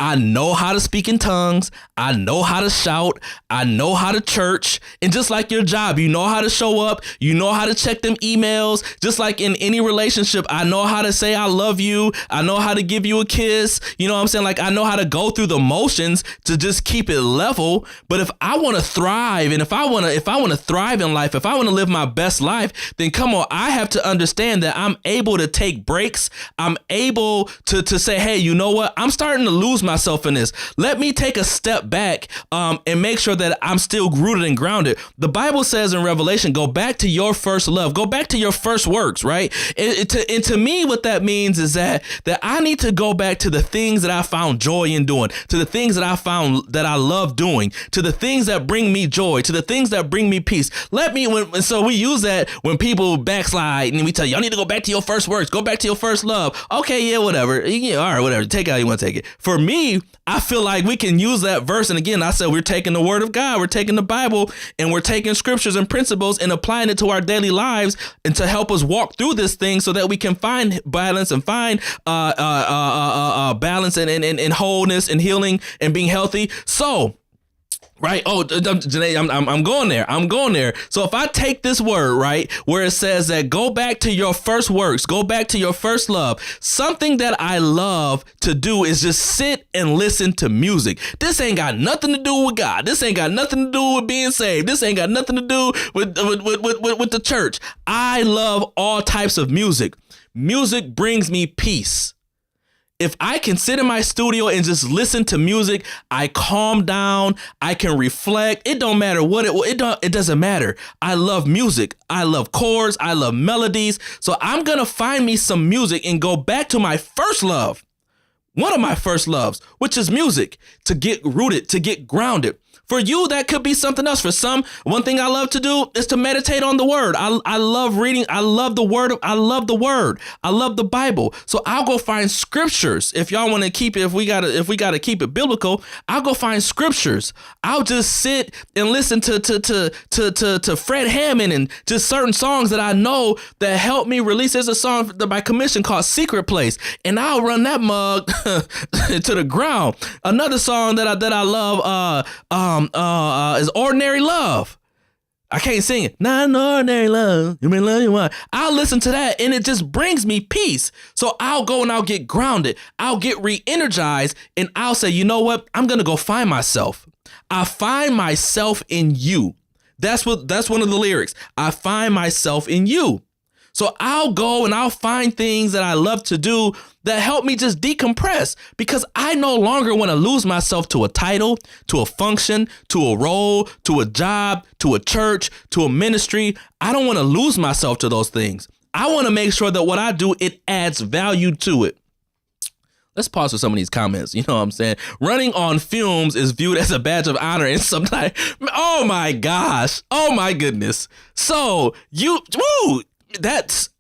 I know how to speak in tongues. I know how to shout. I know how to church. And just like your job, you know how to show up. You know how to check them emails. Just like in any relationship, I know how to say I love you. I know how to give you a kiss. You know what I'm saying? Like I know how to go through the motions to just keep it level. But if I want to thrive and if I want to thrive in life, if I want to live my best life, then come on, I have to understand that I'm able to take breaks. I'm able to say, hey, you know what? I'm starting to lose myself in this. Let me take a step back and make sure that I'm still rooted and grounded. The Bible says in Revelation, go back to your first love. Go back to your first works, right? And to me, what that means is that I need to go back to the things that I found joy in doing, to the things that I found that I love doing, to the things that bring me joy, to the things that bring me peace. So we use that when people backslide and we tell you, y'all need to go back to your first works, go back to your first love. Okay, yeah, whatever. Yeah, all right, whatever. Take it how you want to take it. For me, I feel like we can use that verse. And again, I said, we're taking the word of God, we're taking the Bible, and we're taking scriptures and principles and applying it to our daily lives and to help us walk through this thing so that we can find balance and find balance and wholeness and healing and being healthy. So, right. Oh, Janae, I'm going there. I'm going there. So if I take this word, right, where it says that go back to your first works, go back to your first love, something that I love to do is just sit and listen to music. This ain't got nothing to do with God. This ain't got nothing to do with being saved. This ain't got nothing to do with the church. I love all types of music. Music brings me peace. If I can sit in my studio and just listen to music, I calm down, I can reflect. It don't matter what it doesn't matter. I love music. I love chords. I love melodies. So I'm going to find me some music and go back to my first love. One of my first loves, which is music, to get rooted, to get grounded. For you, that could be something else. For some, one thing I love to do is to meditate on the word. I love reading. I love the word. I love the word. I love the Bible. So I'll go find scriptures. If y'all want to keep it, if we gotta keep it biblical, I'll go find scriptures. I'll just sit and listen to Fred Hammond and just certain songs that I know that help me release. There's a song by commission called Secret Place, and I'll run that mug to the ground. Another song that I love is Ordinary Love. I can't sing it. Not an ordinary love. You may love you one. I'll listen to that and it just brings me peace. So I'll go and I'll get grounded. I'll get re-energized and I'll say, you know what? I'm going to go find myself. I find myself in you. That's one of the lyrics. I find myself in you. So I'll go and I'll find things that I love to do that help me just decompress, because I no longer want to lose myself to a title, to a function, to a role, to a job, to a church, to a ministry. I don't want to lose myself to those things. I want to make sure that what I do, it adds value to it. Let's pause for some of these comments. You know what I'm saying? Running on fumes is viewed as a badge of honor. And sometimes, oh my gosh. Oh my goodness. So that's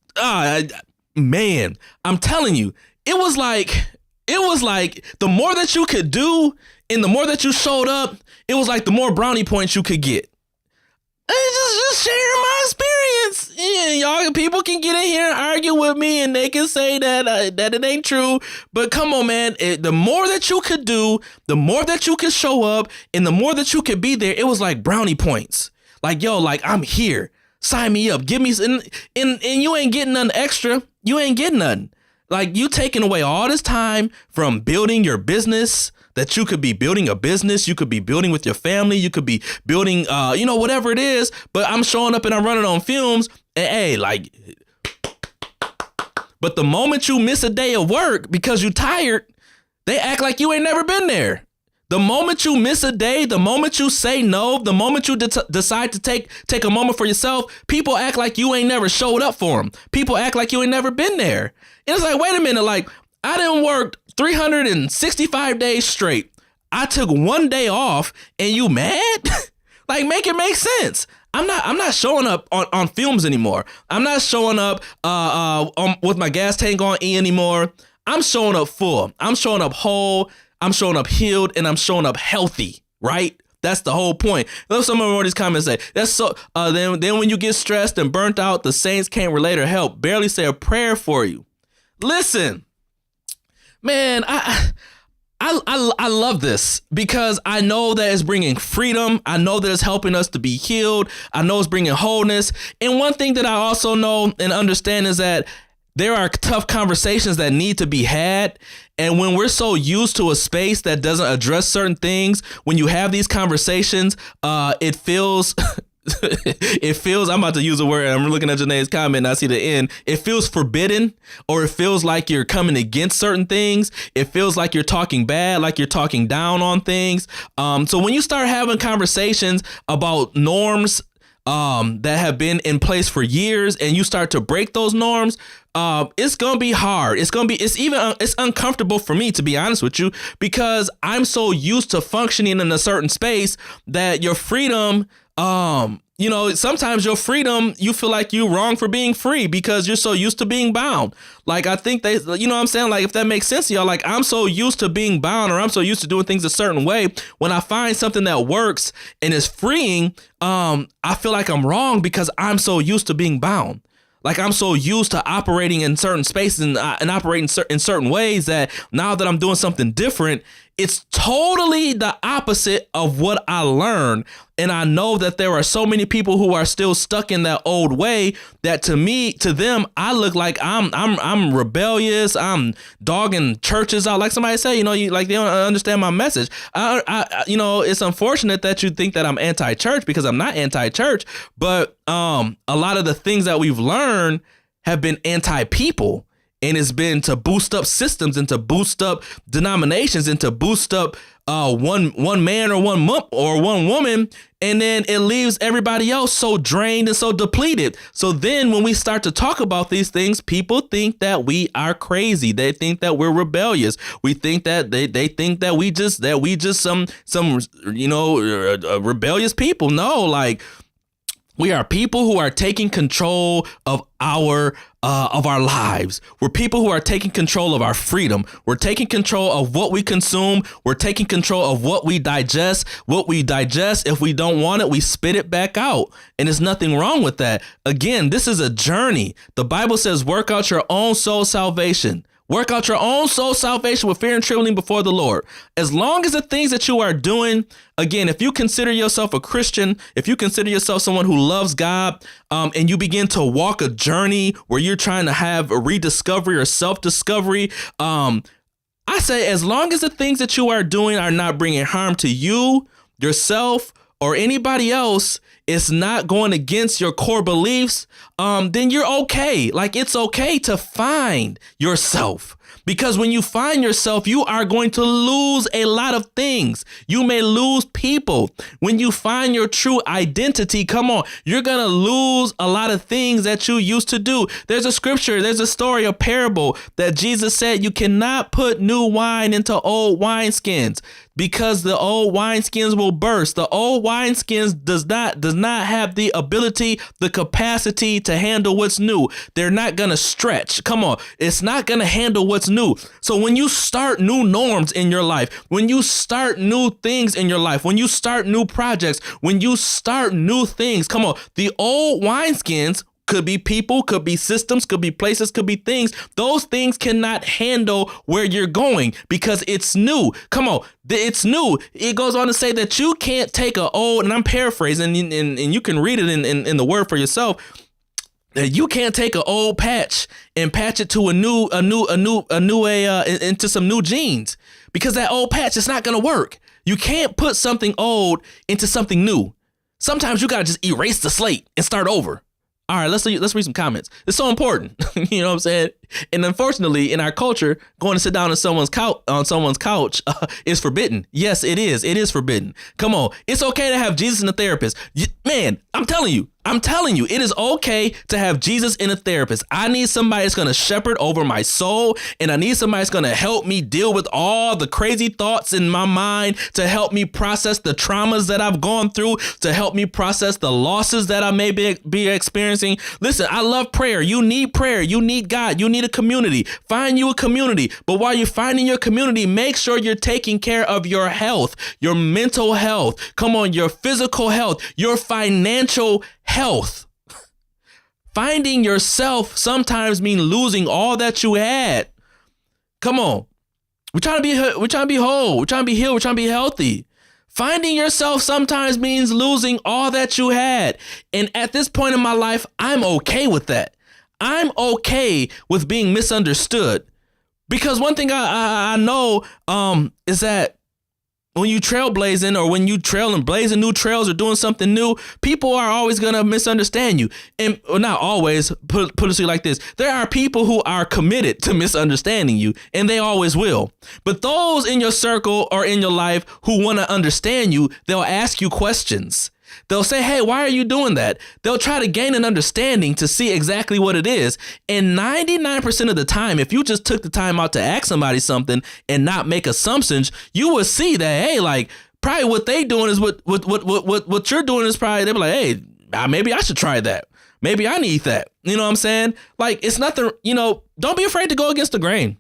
Man, I'm telling you, it was like the more that you could do and the more that you showed up, it was like the more brownie points you could get. Just sharing my experience. Yeah, y'all, people can get in here and argue with me, and they can say that that it ain't true. But come on, man. The more that you could do, the more that you could show up, and the more that you could be there, it was like brownie points. Like, yo, like, I'm here. Sign me up. Give me, and you ain't getting nothing extra. You ain't getting nothing. Like, you taking away all this time from building your business, that you could be building a business, you could be building with your family, you could be building, whatever it is. But I'm showing up and I'm running on fumes. And hey, like, but the moment you miss a day of work because you tired, they act like you ain't never been there. The moment you miss a day, the moment you say no, the moment you decide to take a moment for yourself, people act like you ain't never showed up for them. People act like you ain't never been there. And it's like, wait a minute, like, I done worked 365 days straight. I took one day off and you mad? Like, make it make sense. I'm not showing up on films anymore. I'm not showing up with my gas tank on E anymore. I'm showing up full. I'm showing up whole. I'm showing up healed, and I'm showing up healthy, right? That's the whole point. Some of these comments say, that's so, then when you get stressed and burnt out, the saints can't relate or help. Barely say a prayer for you. Listen, man, I love this because I know that it's bringing freedom. I know that it's helping us to be healed. I know it's bringing wholeness. And one thing that I also know and understand is that there are tough conversations that need to be had. And when we're so used to a space that doesn't address certain things, when you have these conversations, it feels I'm about to use a word. I'm looking at Janae's comment and I see the end. It feels forbidden, or it feels like you're coming against certain things. It feels like you're talking bad, like you're talking down on things. So when you start having conversations about norms that have been in place for years, and you start to break those norms, it's gonna be hard. It's uncomfortable for me, to be honest with you, because I'm so used to functioning in a certain space that your freedom, sometimes your freedom, you feel like you're wrong for being free because you're so used to being bound. Like, I think what I'm saying? Like, if that makes sense to y'all, like, I'm so used to being bound, or I'm so used to doing things a certain way. When I find something that works and is freeing, I feel like I'm wrong because I'm so used to being bound. Like, I'm so used to operating in certain spaces and operating in certain ways that now that I'm doing something different, it's totally the opposite of what I learned. And I know that there are so many people who are still stuck in that old way that to them, I look like I'm rebellious. I'm dogging churches out. Like somebody said, they don't understand my message. It's unfortunate that you think that I'm anti-church, because I'm not anti-church. But a lot of the things that we've learned have been anti-people. And it's been to boost up systems and to boost up denominations and to boost up one man or one woman. And then it leaves everybody else so drained and so depleted. So then when we start to talk about these things, people think that we are crazy. They think that we're rebellious. We think that they think that we just some rebellious people. No, like, we are people who are taking control of our lives. We're people who are taking control of our freedom. We're taking control of what we consume. We're taking control of what we digest. What we digest, if we don't want it, we spit it back out. And there's nothing wrong with that. Again, this is a journey. The Bible says, work out your own soul salvation. Work out your own soul salvation with fear and trembling before the Lord. As long as the things that you are doing, again, if you consider yourself a Christian, if you consider yourself someone who loves God, and you begin to walk a journey where you're trying to have a rediscovery or self-discovery, I say, as long as the things that you are doing are not bringing harm to you, yourself, or anybody else, it's not going against your core beliefs, then you're okay. Like, it's okay to find yourself. Because when you find yourself, you are going to lose a lot of things. You may lose people. When you find your true identity, come on, you're going to lose a lot of things that you used to do. There's a scripture, there's a story, a parable that Jesus said, you cannot put new wine into old wineskins. because the old wineskins will burst. The old wineskins does not have the ability, the capacity to handle what's new. They're not going to stretch. Come on. It's not going to handle what's new. So when you start new norms in your life, when you start new things in your life, when you start new projects, when you start new things, come on, the old wineskins could be people, could be systems, could be places, could be things. Those things cannot handle where you're going because it's new. Come on, it's new. It goes on to say that you can't take an old, and I'm paraphrasing, and you can read it in the word for yourself. That you can't take an old patch and patch it to into some new jeans, because that old patch is not going to work. You can't put something old into something new. Sometimes you got to just erase the slate and start over. All right, let's read some comments. It's so important. You know what I'm saying? And unfortunately, in our culture, going to sit down on someone's couch is forbidden. Yes, it is. It is forbidden. Come on. It's okay to have Jesus and a therapist. Man, I'm telling you, it is okay to have Jesus and a therapist. I need somebody that's going to shepherd over my soul, and I need somebody that's going to help me deal with all the crazy thoughts in my mind, to help me process the traumas that I've gone through, to help me process the losses that I may be experiencing. Listen, I love prayer. You need prayer. You need God. You need a community. Find you a community. But while you're finding your community, make sure you're taking care of your health, your mental health. Come on, your physical health, your financial health. Finding yourself sometimes means losing all that you had. Come on. We're trying to be whole. We're trying to be healed. We're trying to be healthy. Finding yourself sometimes means losing all that you had. And at this point in my life, I'm okay with that. I'm okay with being misunderstood. Because one thing I know is that when you trailblazing, or when you blazing new trails or doing something new, people are always going to misunderstand you. And not always, put it like this. There are people who are committed to misunderstanding you, and they always will. But those in your circle or in your life who want to understand you, they'll ask you questions. They'll say, hey, why are you doing that? They'll try to gain an understanding to see exactly what it is. And 99% of the time, if you just took the time out to ask somebody something and not make assumptions, you will see that, hey, like, probably what they doing is what you're doing is probably, they'll be like, hey, maybe I should try that. Maybe I need that. You know what I'm saying? Like, it's nothing, don't be afraid to go against the grain.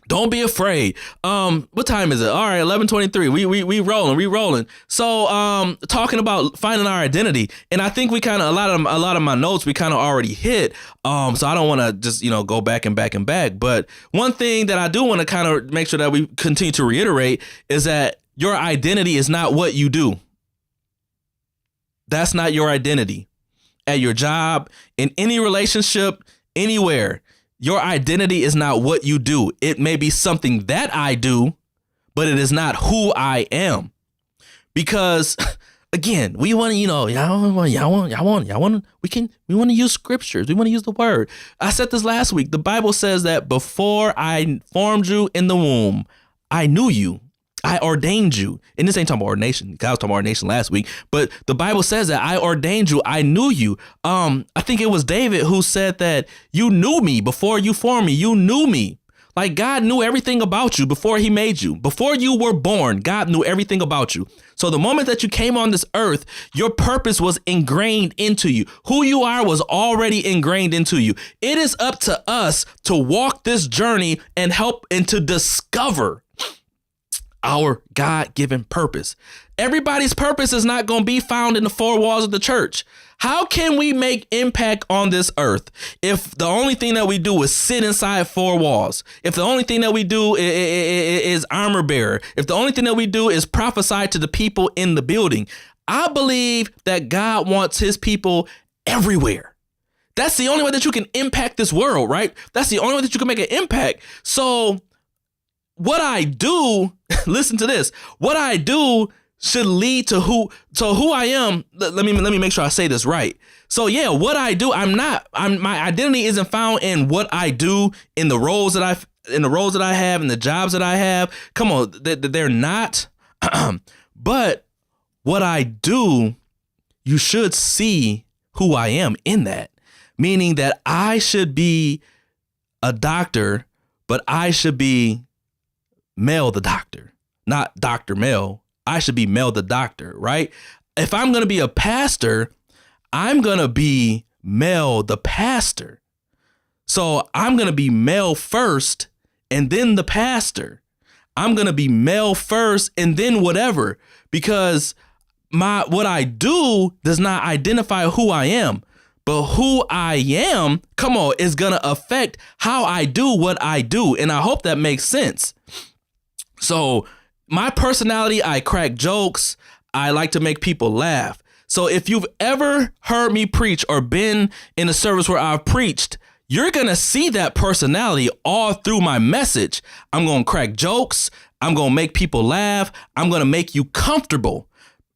Don't be afraid. What time is it? All right, 11:23. We rolling. So, talking about finding our identity, and I think we kind of a lot of my notes we kind of already hit. So I don't want to just go back and back. But one thing that I do want to kind of make sure that we continue to reiterate is that your identity is not what you do. That's not your identity. At your job, in any relationship, anywhere. Your identity is not what you do. It may be something that I do, but it is not who I am. Because again, we want to, we want to use scriptures. We want to use the word. I said this last week. The Bible says that before I formed you in the womb, I knew you. I ordained you. And this ain't talking about ordination. I was talking about ordination last week. But the Bible says that I ordained you. I knew you. I think it was David who said that you knew me before you formed me. You knew me. Like, God knew everything about you before he made you. Before you were born, God knew everything about you. So the moment that you came on this earth, your purpose was ingrained into you. Who you are was already ingrained into you. It is up to us to walk this journey and help and to discover our God-given purpose. Everybody's purpose is not going to be found in the four walls of the church. How can we make impact on this earth if the only thing that we do is sit inside four walls? If the only thing that we do is armor bearer? If the only thing that we do is prophesy to the people in the building? I believe that God wants his people everywhere. That's the only way that you can impact this world, right? That's the only way that you can make an impact. So what I do, listen to this, what I do should lead to who I am. Let me make sure I say this right. So yeah, what I do, my identity isn't found in what I do, in the roles that I have, in the jobs that I have. Come on, they're not. But what I do, you should see who I am in that. Meaning that I should be a doctor, but I should be Mel the doctor, not Dr. Mel. I should be Mel the doctor, right? If I'm going to be a pastor, I'm going to be Mel the pastor. So I'm going to be Mel first and then the pastor. I'm going to be Mel first and then whatever, because what I do does not identify who I am. But who I am, come on, is going to affect how I do what I do. And I hope that makes sense. So my personality, I crack jokes. I like to make people laugh. So if you've ever heard me preach or been in a service where I've preached, you're going to see that personality all through my message. I'm going to crack jokes. I'm going to make people laugh. I'm going to make you comfortable.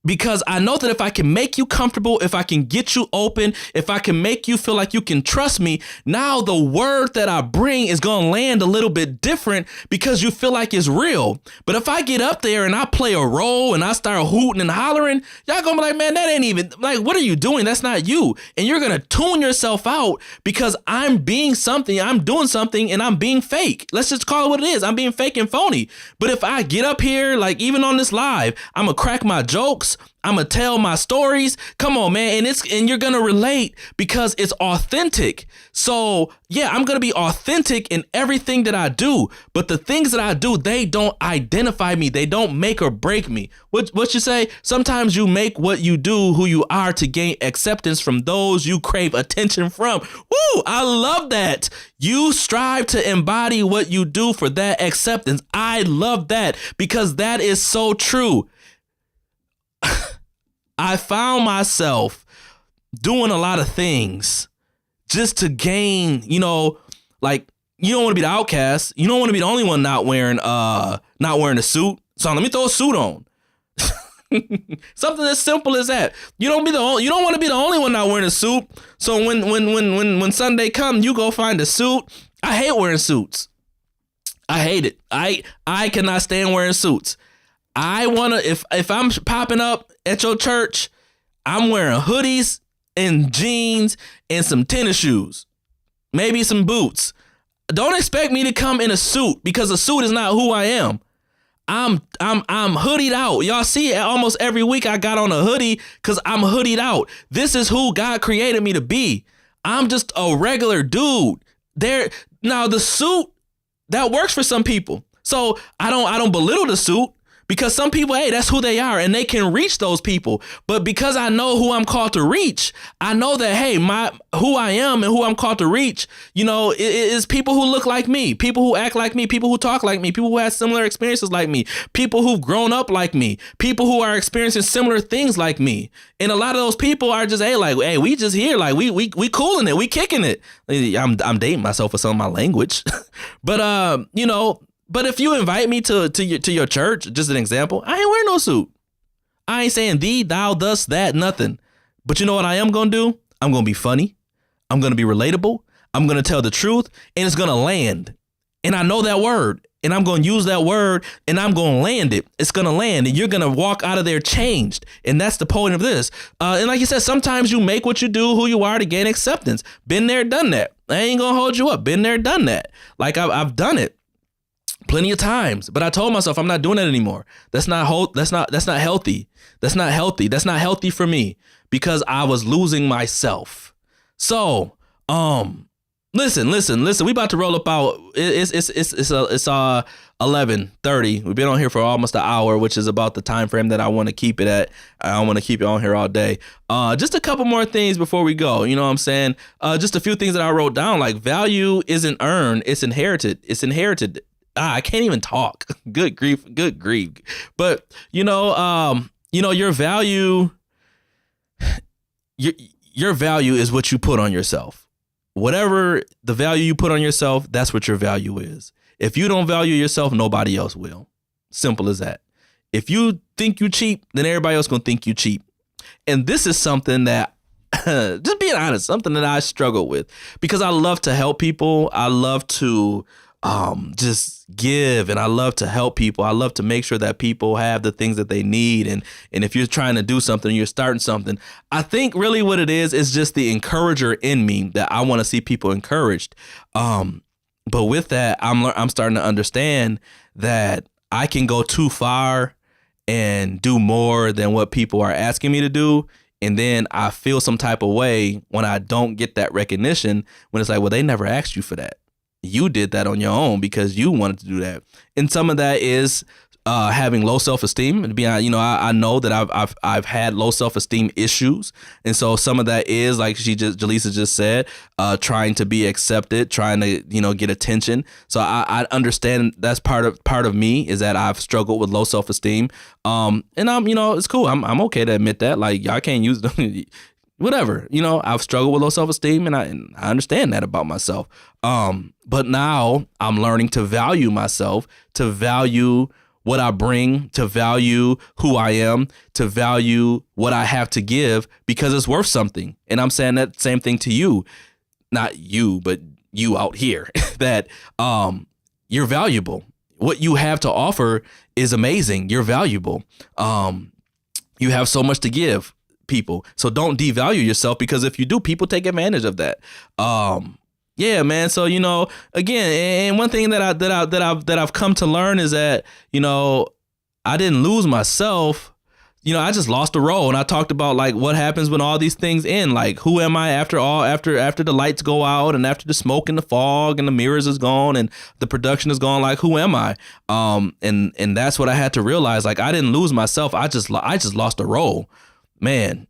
Because I know that if I can make you comfortable, if I can get you open, if I can make you feel like you can trust me, now the word that I bring is going to land a little bit different because you feel like it's real. But if I get up there and I play a role and I start hooting and hollering, y'all going to be like, man, that ain't even, like, what are you doing? That's not you. And you're going to tune yourself out because I'm being something, I'm doing something, and I'm being fake. Let's just call it what it is. I'm being fake and phony. But if I get up here, like even on this live, I'm going to crack my jokes. I'm gonna tell my stories. Come on, man. And you're gonna relate because it's authentic. So yeah, I'm gonna be authentic in everything that I do. But the things that I do, they don't identify me. They don't make or break me. What you say? Sometimes you make what you do who you are to gain acceptance from those you crave attention from. Woo! I love that. You strive to embody what you do for that acceptance. I love that because that is so true. I found myself doing a lot of things just to gain, like, you don't want to be the outcast. You don't want to be the only one not wearing a suit. So let me throw a suit on. Something as simple as that. You don't want to be the only one not wearing a suit. So when Sunday comes, you go find a suit. I hate wearing suits. I hate it. I cannot stand wearing suits. I want to, if I'm popping up at your church, I'm wearing hoodies and jeans and some tennis shoes, maybe some boots. Don't expect me to come in a suit because a suit is not who I am. I'm hoodied out. Y'all see it almost every week. I got on a hoodie because I'm hoodied out. This is who God created me to be. I'm just a regular dude. Now the suit, that works for some people. So I don't belittle the suit. Because some people, hey, that's who they are and they can reach those people. But because I know who I'm called to reach, I know that, hey, who I am and who I'm called to reach, is people who look like me, people who act like me, people who talk like me, people who have similar experiences like me, people who've grown up like me, people who are experiencing similar things like me. And a lot of those people are just, hey, we just here, like we cooling it, we kicking it. I'm dating myself for some of my language, but But if you invite me to your church, just an example, I ain't wearing no suit. I ain't saying thee, thou, thus, that, nothing. But you know what I am going to do? I'm going to be funny. I'm going to be relatable. I'm going to tell the truth and it's going to land. And I know that word and I'm going to use that word and I'm going to land it. It's going to land and you're going to walk out of there changed. And that's the point of this. And like you said, sometimes you make what you do who you are to gain acceptance. Been there, done that. I ain't going to hold you up. Been there, done that. Like I've done it. Plenty of times, but I told myself I'm not doing that anymore. That's not healthy. That's not healthy. That's not healthy for me because I was losing myself. So, listen. We about to roll up out. It's 11:30. We've been on here for almost an hour, which is about the time frame that I want to keep it at. I don't want to keep it on here all day. Just a couple more things before we go. You know what I'm saying? Just a few things that I wrote down. Like value isn't earned; it's inherited. It's inherited. I can't even talk. Good grief. But your value, your value is what you put on yourself. Whatever the value you put on yourself, that's what your value is. If you don't value yourself, nobody else will. Simple as that. If you think you cheap, then everybody else gonna think you cheap. And this is something that, just being honest, something that I struggle with because I love to help people. I love to just give and I love to help people. I love to make sure that people have the things that they need. And if you're trying to do something, you're starting something. I think really what it is just the encourager in me that I want to see people encouraged. But with that, I'm starting to understand that I can go too far and do more than what people are asking me to do. And then I feel some type of way when I don't get that recognition, when it's like, well, they never asked you for that. You did that on your own because you wanted to do that. And some of that is having low self-esteem. To be honest, I know that I've had low self-esteem issues, and so some of that is like Jaleesa just said, trying to be accepted, trying to get attention. So I understand that's part of me, is that I've struggled with low self-esteem. And I'm it's cool. I'm okay to admit that. Like, y'all can't use them. Whatever, I've struggled with low self-esteem, and I understand that about myself. But now I'm learning to value myself, to value what I bring, to value who I am, to value what I have to give, because it's worth something. And I'm saying that same thing to you, not you, but you out here, that you're valuable. What you have to offer is amazing. You're valuable. You have so much to give people. So don't devalue yourself, because if you do, people take advantage of that. Yeah, man. So, again, and one thing that I've come to learn is that, I didn't lose myself. I just lost a role. And I talked about like what happens when all these things end. Like, who am I after the lights go out, and after the smoke and the fog and the mirrors is gone and the production is gone? Like, who am I? And that's what I had to realize. Like, I didn't lose myself. I just lost a role, man.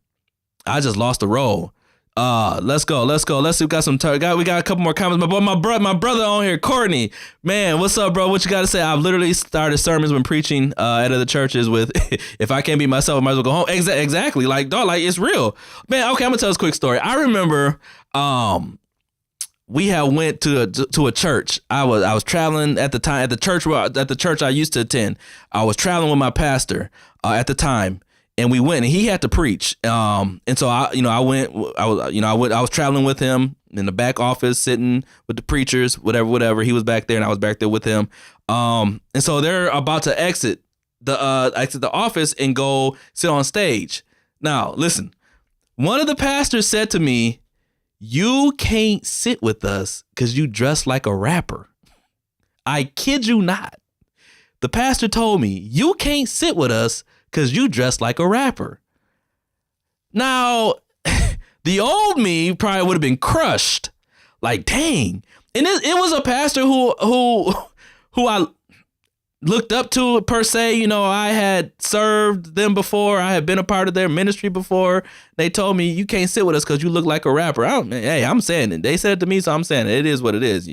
I just lost a role. Let's go. Let's see. We got a couple more comments. My brother on here, Courtney. Man, what's up, bro? What you got to say? I've literally started sermons when preaching at other churches with, if I can't be myself, I might as well go home. Exactly. Like, dog, like, it's real, man. Okay, I'm gonna tell this quick story. I remember, we had went to a church. I was traveling at the time at the church I used to attend. I was traveling with my pastor at the time. And we went, and he had to preach. And so I was traveling with him in the back office, sitting with the preachers, whatever. He was back there, and I was back there with him. And so they're about to exit the office and go sit on stage. Now, listen, one of the pastors said to me, "You can't sit with us because you dress like a rapper." I kid you not. The pastor told me, "You can't sit with us because you dress like a rapper." Now, the old me probably would have been crushed. Like, dang. And it was a pastor who I looked up to, per se. I had served them before. I had been a part of their ministry before. They told me, "You can't sit with us because you look like a rapper." I'm saying it. They said it to me, so I'm saying it. It is what it is.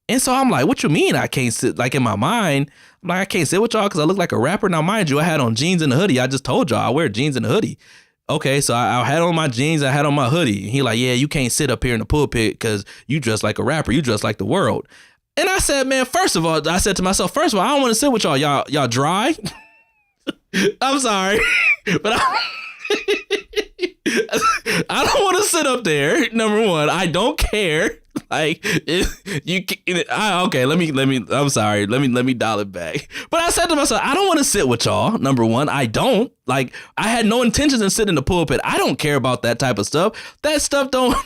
And so I'm like, what you mean I can't sit? Like, in my mind, I'm like, I can't sit with y'all because I look like a rapper. Now, mind you, I had on jeans and a hoodie. I just told y'all I wear jeans and a hoodie. Okay, so I had on my jeans, I had on my hoodie. And he like, "Yeah, you can't sit up here in the pulpit because you dress like a rapper. You dress like the world." And I said, man, first of all, I said to myself, I don't want to sit with y'all. Y'all dry? I'm sorry, but I don't want to sit up there. Number one, I don't care. Like, okay, let me, I'm sorry. Let me dial it back. But I said to myself, I don't want to sit with y'all. Number one, I don't. Like, I had no intentions in sitting in the pulpit. I don't care about that type of stuff. That stuff don't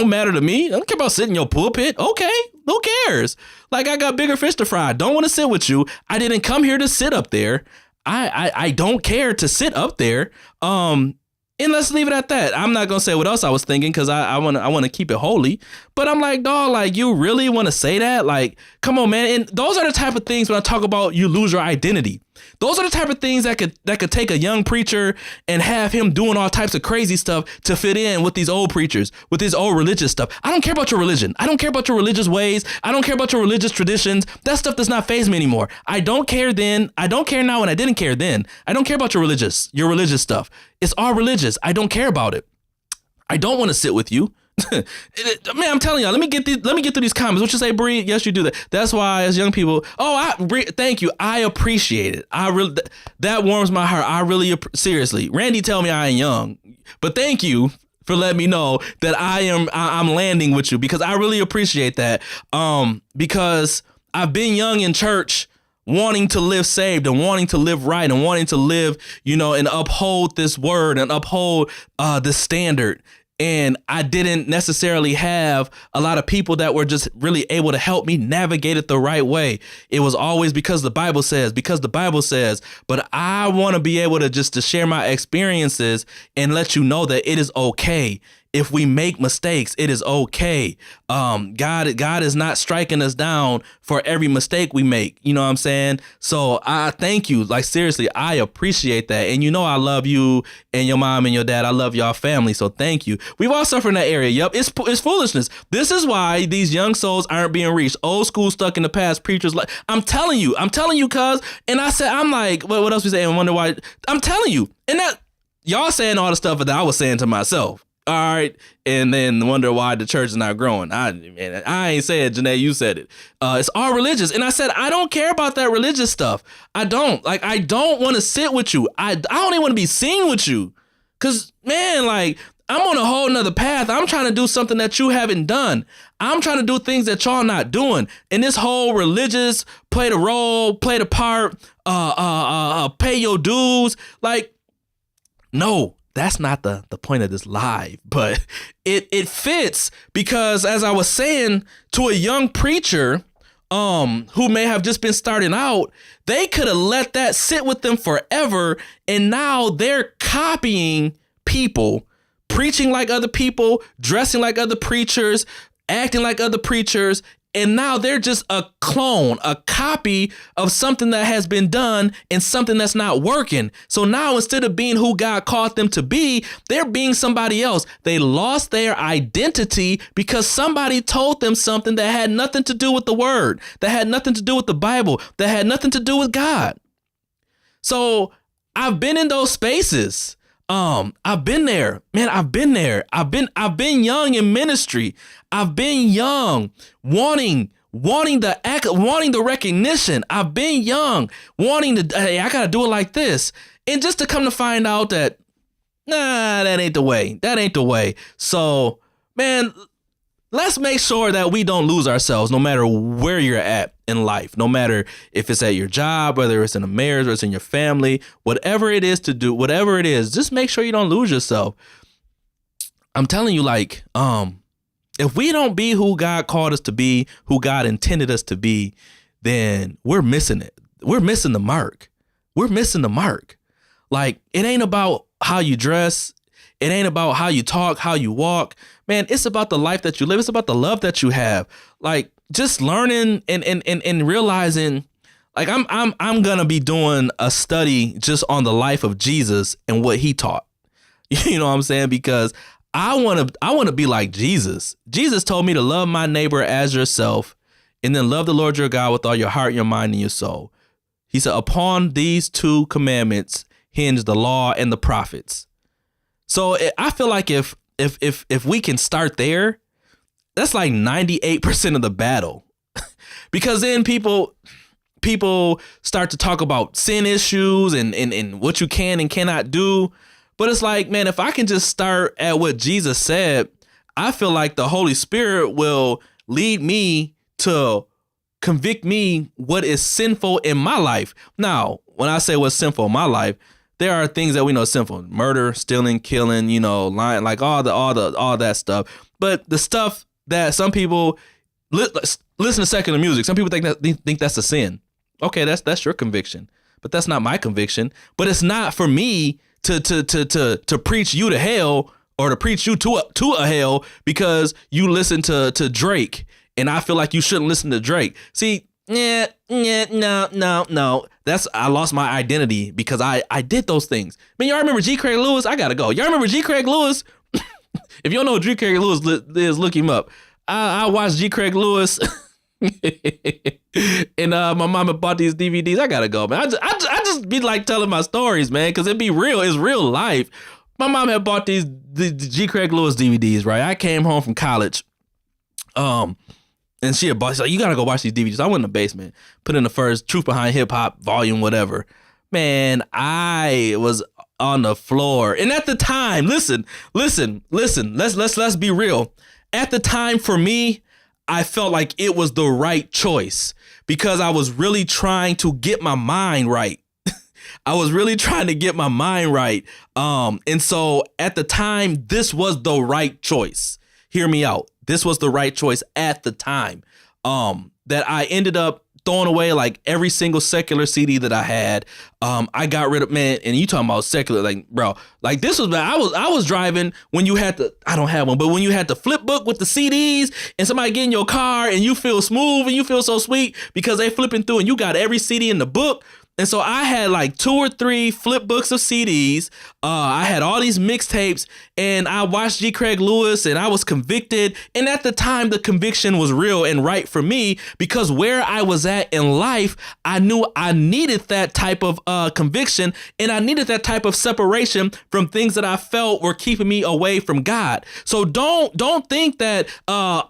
matter to me. I don't care about sitting in your pulpit. Okay, who cares? Like, I got bigger fish to fry. I don't want to sit with you. I didn't come here to sit up there. I don't care to sit up there. And let's leave it at that. I'm not gonna say what else I was thinking because I want to keep it holy. But I'm like, dog, like, you really want to say that? Like, come on, man. And those are the type of things when I talk about you lose your identity. Those are the type of things that could take a young preacher and have him doing all types of crazy stuff to fit in with these old preachers, with this old religious stuff. I don't care about your religion. I don't care about your religious ways. I don't care about your religious traditions. That stuff does not faze me anymore. I don't care then. I don't care now, and I didn't care then. I don't care about your religious stuff. It's all religious. I don't care about it. I don't want to sit with you. Man, I'm telling y'all, let me get through these comments. What you say, Bree? Yes, you do that. That's why, as young people, Bree, thank you. I appreciate it. I really, that warms my heart. I really, seriously. Randy tell me I ain't young, but thank you for letting me know that I'm landing with you, because I really appreciate that. Because I've been young in church, wanting to live saved and wanting to live right and wanting to live, and uphold this word and uphold this standard. and I didn't necessarily have a lot of people that were just really able to help me navigate it the right way. It was always because the Bible says, but I want to be able to just to share my experiences and let you know that it is okay. If we make mistakes, it is okay. God is not striking us down for every mistake we make. You know what I'm saying? So I thank you. Like, seriously, I appreciate that. And you know, I love you and your mom and your dad. I love y'all family. So thank you. We've all suffered in that area. Yep. It's foolishness. This is why these young souls aren't being reached. Old school stuck in the past preachers. Like, I'm telling you, cuz. And I'm like, what else we say? I wonder why. I'm telling you. And that y'all saying all the stuff that I was saying to myself. All right, and then wonder why the church is not growing. I ain't said, Janae, you said it. It's all religious. And I said, I don't care about that religious stuff. I don't want to sit with you. I don't even want to be seen with you. Cause man, like, I'm on a whole nother path. I'm trying to do something that you haven't done. I'm trying to do things that y'all not doing. And this whole religious, play the role, play the part, pay your dues. Like, no. That's not the point of this live, but it fits because, as I was saying, to a young preacher who may have just been starting out, they could have let that sit with them forever, and now they're copying people, preaching like other people, dressing like other preachers, acting like other preachers. And now they're just a clone, a copy of something that has been done and something that's not working. So now instead of being who God called them to be, they're being somebody else. They lost their identity because somebody told them something that had nothing to do with the word, that had nothing to do with the Bible, that had nothing to do with God. So I've been in those spaces. I've been there, man. I've been there. I've been young in ministry. I've been young, wanting the recognition. I've been young, wanting to, hey, I gotta do it like this. And just to come to find out that, nah, that ain't the way. That ain't the way. So, man, let's make sure that we don't lose ourselves no matter where you're at in life, no matter if it's at your job, whether it's in a marriage or it's in your family, whatever it is to do, whatever it is, just make sure you don't lose yourself. I'm telling you, like, if we don't be who God called us to be, who God intended us to be, then we're missing it. We're missing the mark. We're missing the mark. Like, it ain't about how you dress. It ain't about how you talk, how you walk. Man, it's about the life that you live. It's about the love that you have. Like, just learning and realizing, like, I'm gonna be doing a study just on the life of Jesus and what he taught. You know what I'm saying? Because I want to be like Jesus. Jesus told me to love my neighbor as yourself, and then love the Lord your God with all your heart, your mind, and your soul. He said, upon these two commandments hinge the law and the prophets. So I feel like if we can start there, that's like 98% of the battle. Because then people start to talk about sin issues and what you can and cannot do. But it's like, man, if I can just start at what Jesus said, I feel like the Holy Spirit will lead me to convict me what is sinful in my life. Now, when I say what's sinful in my life, there are things that we know sinful: murder, stealing, killing, lying, like all that stuff. But the stuff that some people listen to secular music, some people think that's a sin. Okay, that's your conviction, but that's not my conviction. But it's not for me to preach you to hell or to preach you to a hell because you listen to Drake, and I feel like you shouldn't listen to Drake. See, no. I lost my identity because I did those things. Man, y'all remember G. Craig Lewis? I gotta go. Y'all remember G. Craig Lewis? If you don't know who G. Craig Lewis is, look him up. I watched G. Craig Lewis. And my mama bought these DVDs. I gotta go, man. I just be like telling my stories, man, because it be real. It's real life. My mom had bought the G. Craig Lewis DVDs, right? I came home from college, and she had bought. She's like, you gotta go watch these DVDs. I went in the basement, put in the first Truth Behind Hip Hop volume, whatever. Man, I was on the floor, and at the time, listen. Let's be real. At the time, for me, I felt like it was the right choice because I was really trying to get my mind right. I was really trying to get my mind right. And so at the time, this was the right choice. Hear me out. This was the right choice at the time. That I ended up throwing away like every single secular CD that I had. I got rid of, man, and you talking about secular, like, bro, like this was, I was driving when you had to, I don't have one, but when you had the flip book with the CDs and somebody get in your car and you feel smooth and you feel so sweet because they flipping through and you got every CD in the book. And so I had like 2 or 3 flip books of CDs. I had all these mixtapes and I watched G. Craig Lewis and I was convicted. And at the time, the conviction was real and right for me because where I was at in life, I knew I needed that type of conviction and I needed that type of separation from things that I felt were keeping me away from God. So don't think that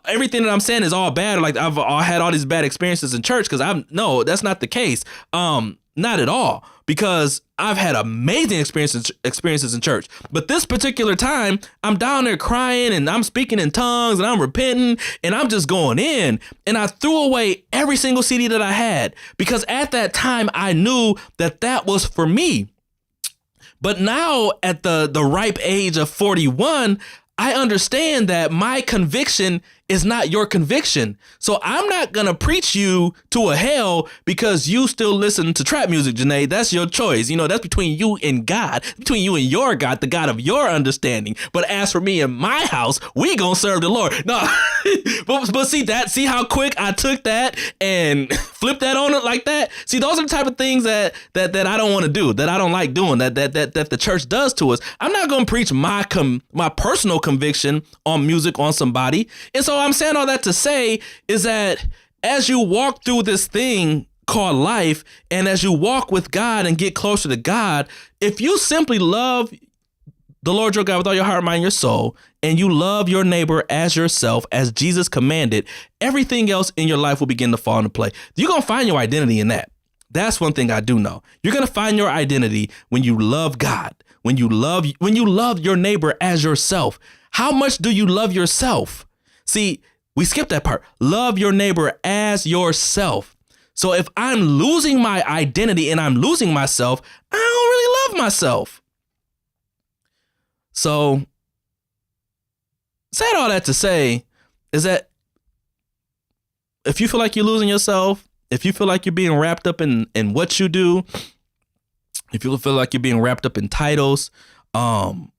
everything that I'm saying is all bad. Or like I had all these bad experiences in church because no, that's not the case. Not at all, because I've had amazing experiences in church. But this particular time, I'm down there crying and I'm speaking in tongues and I'm repenting and I'm just going in. And I threw away every single CD that I had because at that time I knew that was for me. But now at the ripe age of 41, I understand that my conviction is not your conviction. So I'm not going to preach you to a hell because you still listen to trap music, Janae. That's your choice. You know, that's between you and God, between you and your God, the God of your understanding. But as for me and my house, we going to serve the Lord. No, but see how quick I took that and flipped that on it like that. See, those are the type of things that I don't want to do, that I don't like doing, that the church does to us. I'm not going to preach my personal conviction on music on somebody. And so I'm saying all that to say is that as you walk through this thing called life, and as you walk with God and get closer to God, if you simply love the Lord your God with all your heart, mind, and your soul, and you love your neighbor as yourself, as Jesus commanded, everything else in your life will begin to fall into play. You're going to find your identity in that. That's one thing I do know. You're going to find your identity when you love God, when you love your neighbor as yourself. How much do you love yourself? See, we skipped that part. Love your neighbor as yourself. So if I'm losing my identity and I'm losing myself, I don't really love myself. So, said all that to say is that if you feel like you're losing yourself, if you feel like you're being wrapped up in what you do, if you feel like you're being wrapped up in titles, don't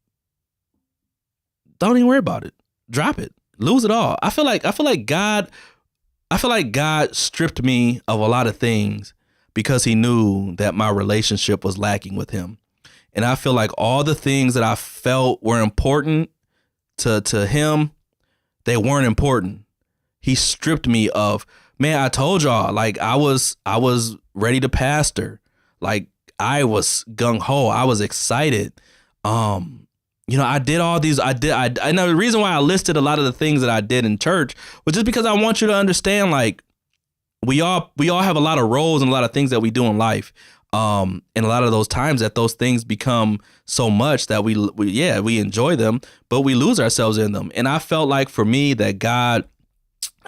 even worry about it. Drop it. Lose it all. I feel like God stripped me of a lot of things because he knew that my relationship was lacking with him. And I feel like all the things that I felt were important to him, they weren't important. He stripped me of, man, I told y'all, like I was ready to pastor. Like I was gung ho. I was excited. I did all these. I know the reason why I listed a lot of the things that I did in church was just because I want you to understand, like, we all have a lot of roles and a lot of things that we do in life. And a lot of those times that those things become so much that we enjoy them, but we lose ourselves in them. And I felt like for me that God,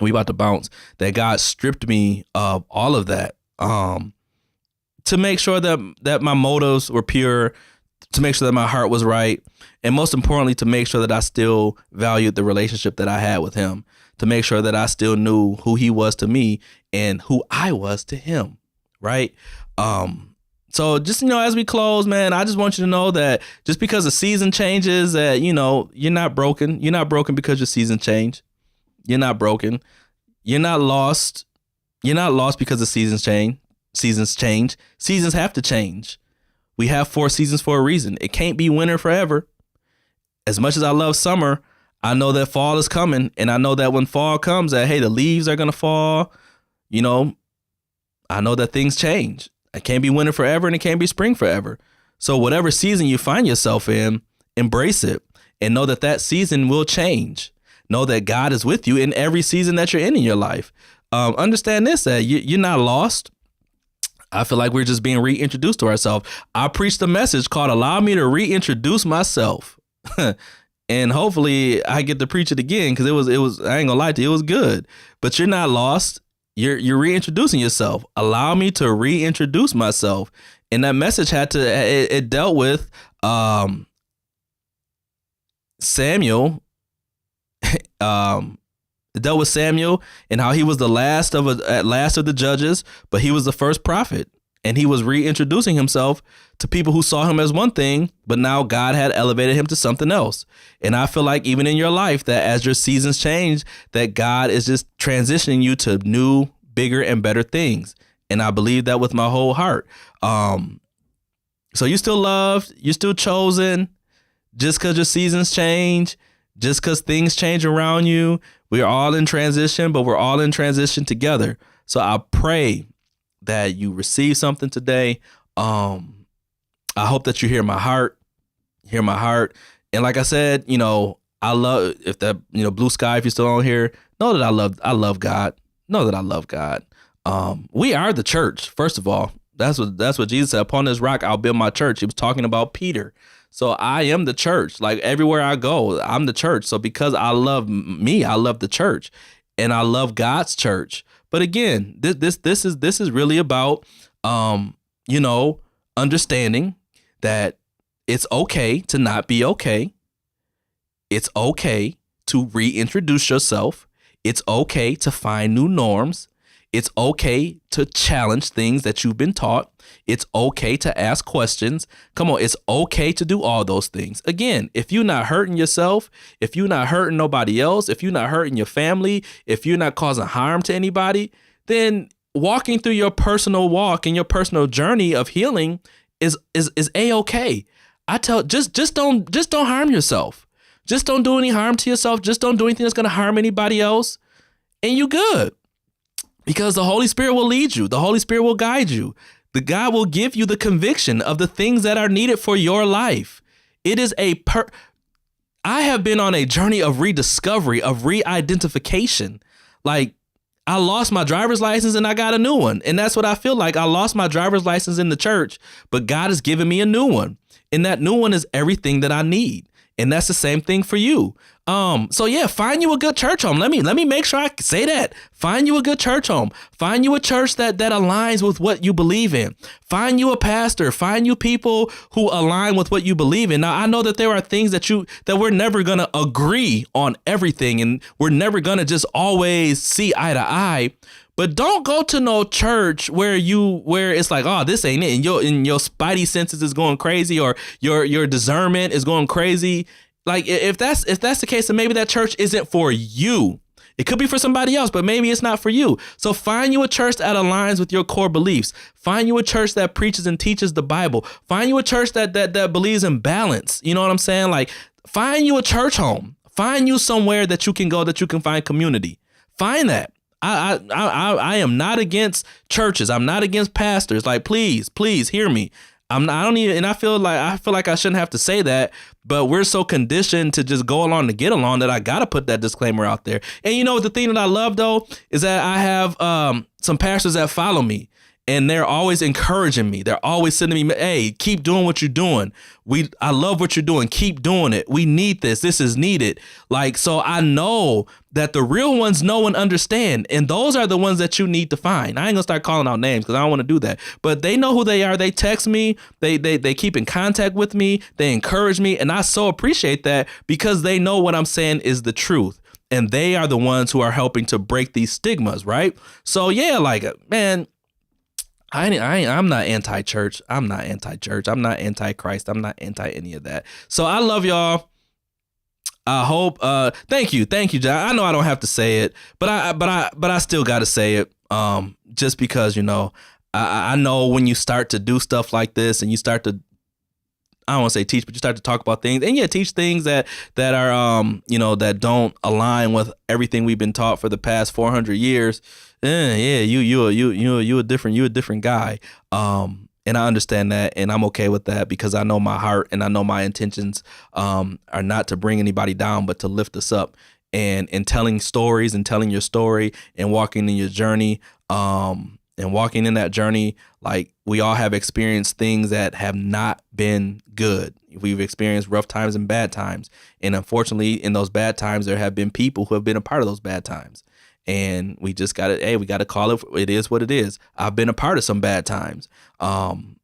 we about to bounce, that God stripped me of all of that, to make sure that my motives were pure, to make sure that my heart was right, and most importantly, to make sure that I still valued the relationship that I had with him, to make sure that I still knew who he was to me and who I was to him, right? So just, as we close, man, I just want you to know that just because the season changes, that, you're not broken. You're not broken because your season changed. You're not broken. You're not lost. You're not lost because the seasons change. Seasons have to change. We have 4 seasons for a reason. It can't be winter forever. As much as I love summer, I know that fall is coming. And I know that when fall comes, that, hey, the leaves are going to fall. I know that things change. It can't be winter forever and it can't be spring forever. So whatever season you find yourself in, embrace it and know that season will change. Know that God is with you in every season that you're in your life. Understand this, that you're not lost. I feel like we're just being reintroduced to ourselves. I preached a message called "Allow Me to Reintroduce Myself," and hopefully I get to preach it again because it was. I ain't gonna lie to you, it was good. But you're not lost. You're reintroducing yourself. Allow me to reintroduce myself. And that message it dealt with Samuel. It dealt with Samuel and how he was the last of the judges, but he was the first prophet. And he was reintroducing himself to people who saw him as one thing, but now God had elevated him to something else. And I feel like even in your life, that as your seasons change, that God is just transitioning you to new, bigger, and better things. And I believe that with my whole heart. So you're still loved, you're still chosen. Just because your seasons change, just because things change around you, we're all in transition, but we're all in transition together. So I pray that you receive something today. I hope that you hear my heart. And like I said, I love, if that, Blue Sky, if you're still on here, know that I love God. Know that I love God. We are the church. First of all, that's what Jesus said. Upon this rock, I'll build my church. He was talking about Peter. So I am the church. Like everywhere I go, I'm the church. So because I love me, I love the church, and I love God's church. But again, this is really about, understanding that it's okay to not be okay. It's okay to reintroduce yourself. It's okay to find new norms. It's okay to challenge things that you've been taught. It's okay to ask questions. Come on, it's okay to do all those things. Again, if you're not hurting yourself, if you're not hurting nobody else, if you're not hurting your family, if you're not causing harm to anybody, then walking through your personal walk and your personal journey of healing is A-okay. I tell, just don't harm yourself. Just don't do any harm to yourself. Just don't do anything that's going to harm anybody else. And you good. Because the Holy Spirit will lead you. The Holy Spirit will guide you. The God will give you the conviction of the things that are needed for your life. It is I have been on a journey of rediscovery, of re-identification. Like, I lost my driver's license and I got a new one. And that's what I feel like. I lost my driver's license in the church, but God has given me a new one. And that new one is everything that I need. And that's the same thing for you. So yeah, find you a good church home. Let me make sure I say that. Find you a good church home. Find you a church that aligns with what you believe in. Find you a pastor. Find you people who align with what you believe in. Now, I know that there are things that we're never gonna agree on everything, and we're never gonna just always see eye to eye. But don't go to no church where it's like, oh, this ain't it, and your spidey senses is going crazy, or your discernment is going crazy. Like, if that's the case, then maybe that church isn't for you. It could be for somebody else, but maybe it's not for you. So find you a church that aligns with your core beliefs. Find you a church that preaches and teaches the Bible. Find you a church that believes in balance. You know what I'm saying? Like, find you a church home. Find you somewhere that you can go, that you can find community. Find that. I am not against churches. I'm not against pastors. Like, please hear me. I feel like I shouldn't have to say that, but we're so conditioned to just go along to get along that I gotta put that disclaimer out there. And the thing that I love though is that I have some pastors that follow me, and they're always encouraging me. They're always sending me, hey, keep doing what you're doing. I love what you're doing. Keep doing it. We need this. This is needed. Like, so I know that the real ones know and understand. And those are the ones that you need to find. I ain't gonna start calling out names because I don't want to do that. But they know who they are. They text me. They keep in contact with me. They encourage me. And I so appreciate that, because they know what I'm saying is the truth. And they are the ones who are helping to break these stigmas, right? So yeah, like, man, I'm not anti-church. I'm not anti-church. I'm not anti-Christ. I'm not anti any of that. So I love y'all. I hope. Thank you, John. I know I don't have to say it, but I still got to say it. Just because I know when you start to do stuff like this, and you start to, I don't want to say teach, but you start to talk about things, and teach things that are that don't align with everything we've been taught for the past 400 years. You a different guy. And I understand that, and I'm okay with that, because I know my heart and I know my intentions are not to bring anybody down, but to lift us up. And telling stories and telling your story and walking in your journey, and walking in that journey, like, we all have experienced things that have not been good. We've experienced rough times and bad times. And unfortunately, in those bad times, there have been people who have been a part of those bad times. And we just got to, hey, we got to call it. It is what it is. I've been a part of some bad times. And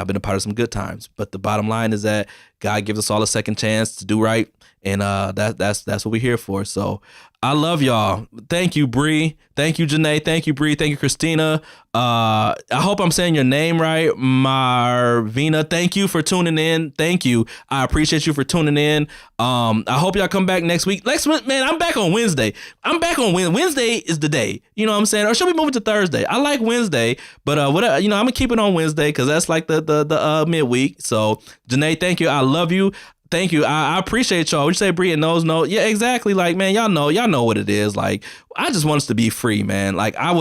I've been a part of some good times. But the bottom line is that God gives us all a second chance to do right. And that's what we're here for. So I love y'all. Thank you, Bree. Thank you, Janae. Thank you, Bree. Thank you, Christina. I hope I'm saying your name right. Marvina, thank you for tuning in. Thank you. I appreciate you for tuning in. I hope y'all come back next week. Man, I'm back on Wednesday. Wednesday is the day. You know what I'm saying? Or should we move it to Thursday? I like Wednesday, but whatever. I'm gonna keep it on Wednesday because that's like the midweek. So Janae, thank you. I love you. Thank you. I appreciate y'all. Would you say Brie and Nose no? Yeah, exactly. Like, man, y'all know what it is. Like, I just want us to be free, man. Like, I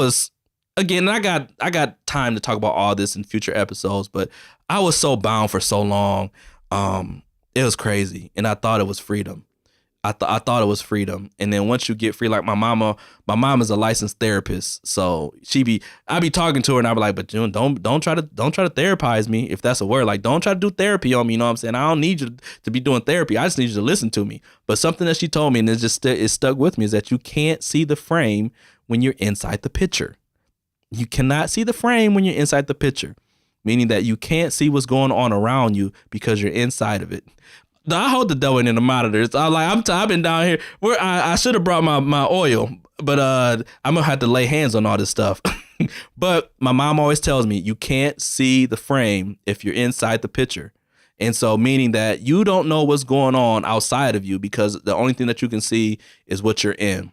got time to talk about all this in future episodes, but I was so bound for so long. It was crazy. And I thought it was freedom. I thought it was freedom. And then once you get free, like my mom is a licensed therapist. So I be talking to her and I be like, but June, don't try to therapize me, if that's a word. Like, don't try to do therapy on me. You know what I'm saying? I don't need you to be doing therapy. I just need you to listen to me. But something that she told me, and it stuck with me, is that you can't see the frame when you're inside the picture. You cannot see the frame when you're inside the picture, meaning that you can't see what's going on around you because you're inside of it. I hold the devil in the monitors. I've been down here where I should have brought my oil, but I'm gonna have to lay hands on all this stuff. But my mom always tells me you can't see the frame if you're inside the picture. And so meaning that you don't know what's going on outside of you because the only thing that you can see is what you're in.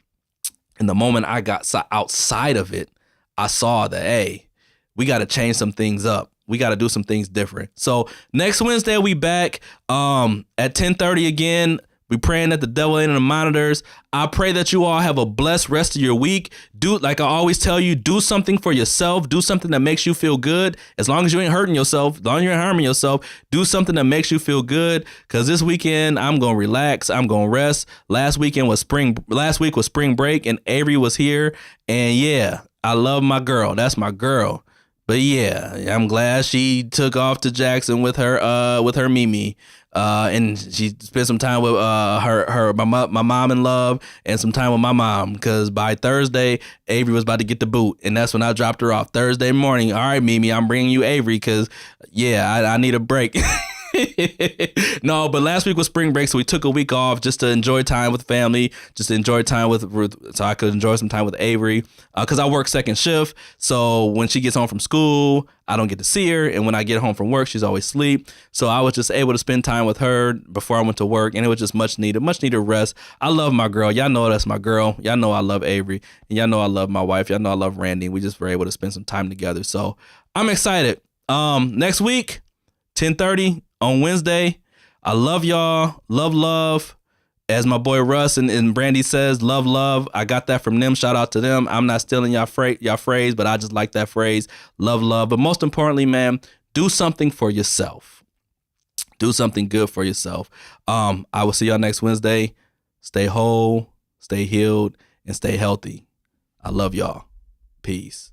And the moment I got outside of it, I saw that, hey, we got to change some things up. We got to do some things different. So next Wednesday, we back at 10:30 again. We praying that the devil ain't in the monitors. I pray that you all have a blessed rest of your week. Like I always tell you, do something for yourself. Do something that makes you feel good. As long as you ain't hurting yourself, as long as you ain't harming yourself, do something that makes you feel good. Because this weekend, I'm going to relax. I'm going to rest. Last week was spring break and Avery was here. And yeah, I love my girl. That's my girl. But yeah, I'm glad she took off to Jackson with her Mimi, and she spent some time with my mom in love and some time with my mom. Because by Thursday, Avery was about to get the boot, and that's when I dropped her off. Thursday morning, all right, Mimi, I'm bringing you Avery because I need a break. No, but last week was spring break, so we took a week off just to enjoy time with family, just to enjoy time with Ruth, so I could enjoy some time with Avery, because I work second shift, so when she gets home from school, I don't get to see her, and when I get home from work, she's always asleep, so I was just able to spend time with her before I went to work, and it was just much needed rest. I love my girl. Y'all know that's my girl. Y'all know I love Avery, and y'all know I love my wife. Y'all know I love Randy. We just were able to spend some time together, so I'm excited. Next week, 10:30 on Wednesday. I love y'all. Love. As my boy Russ and Brandy says, love. I got that from them. Shout out to them. I'm not stealing y'all phrase, but I just like that phrase. Love. But most importantly, man, do something for yourself. Do something good for yourself. I will see y'all next Wednesday. Stay whole, stay healed, and stay healthy. I love y'all. Peace.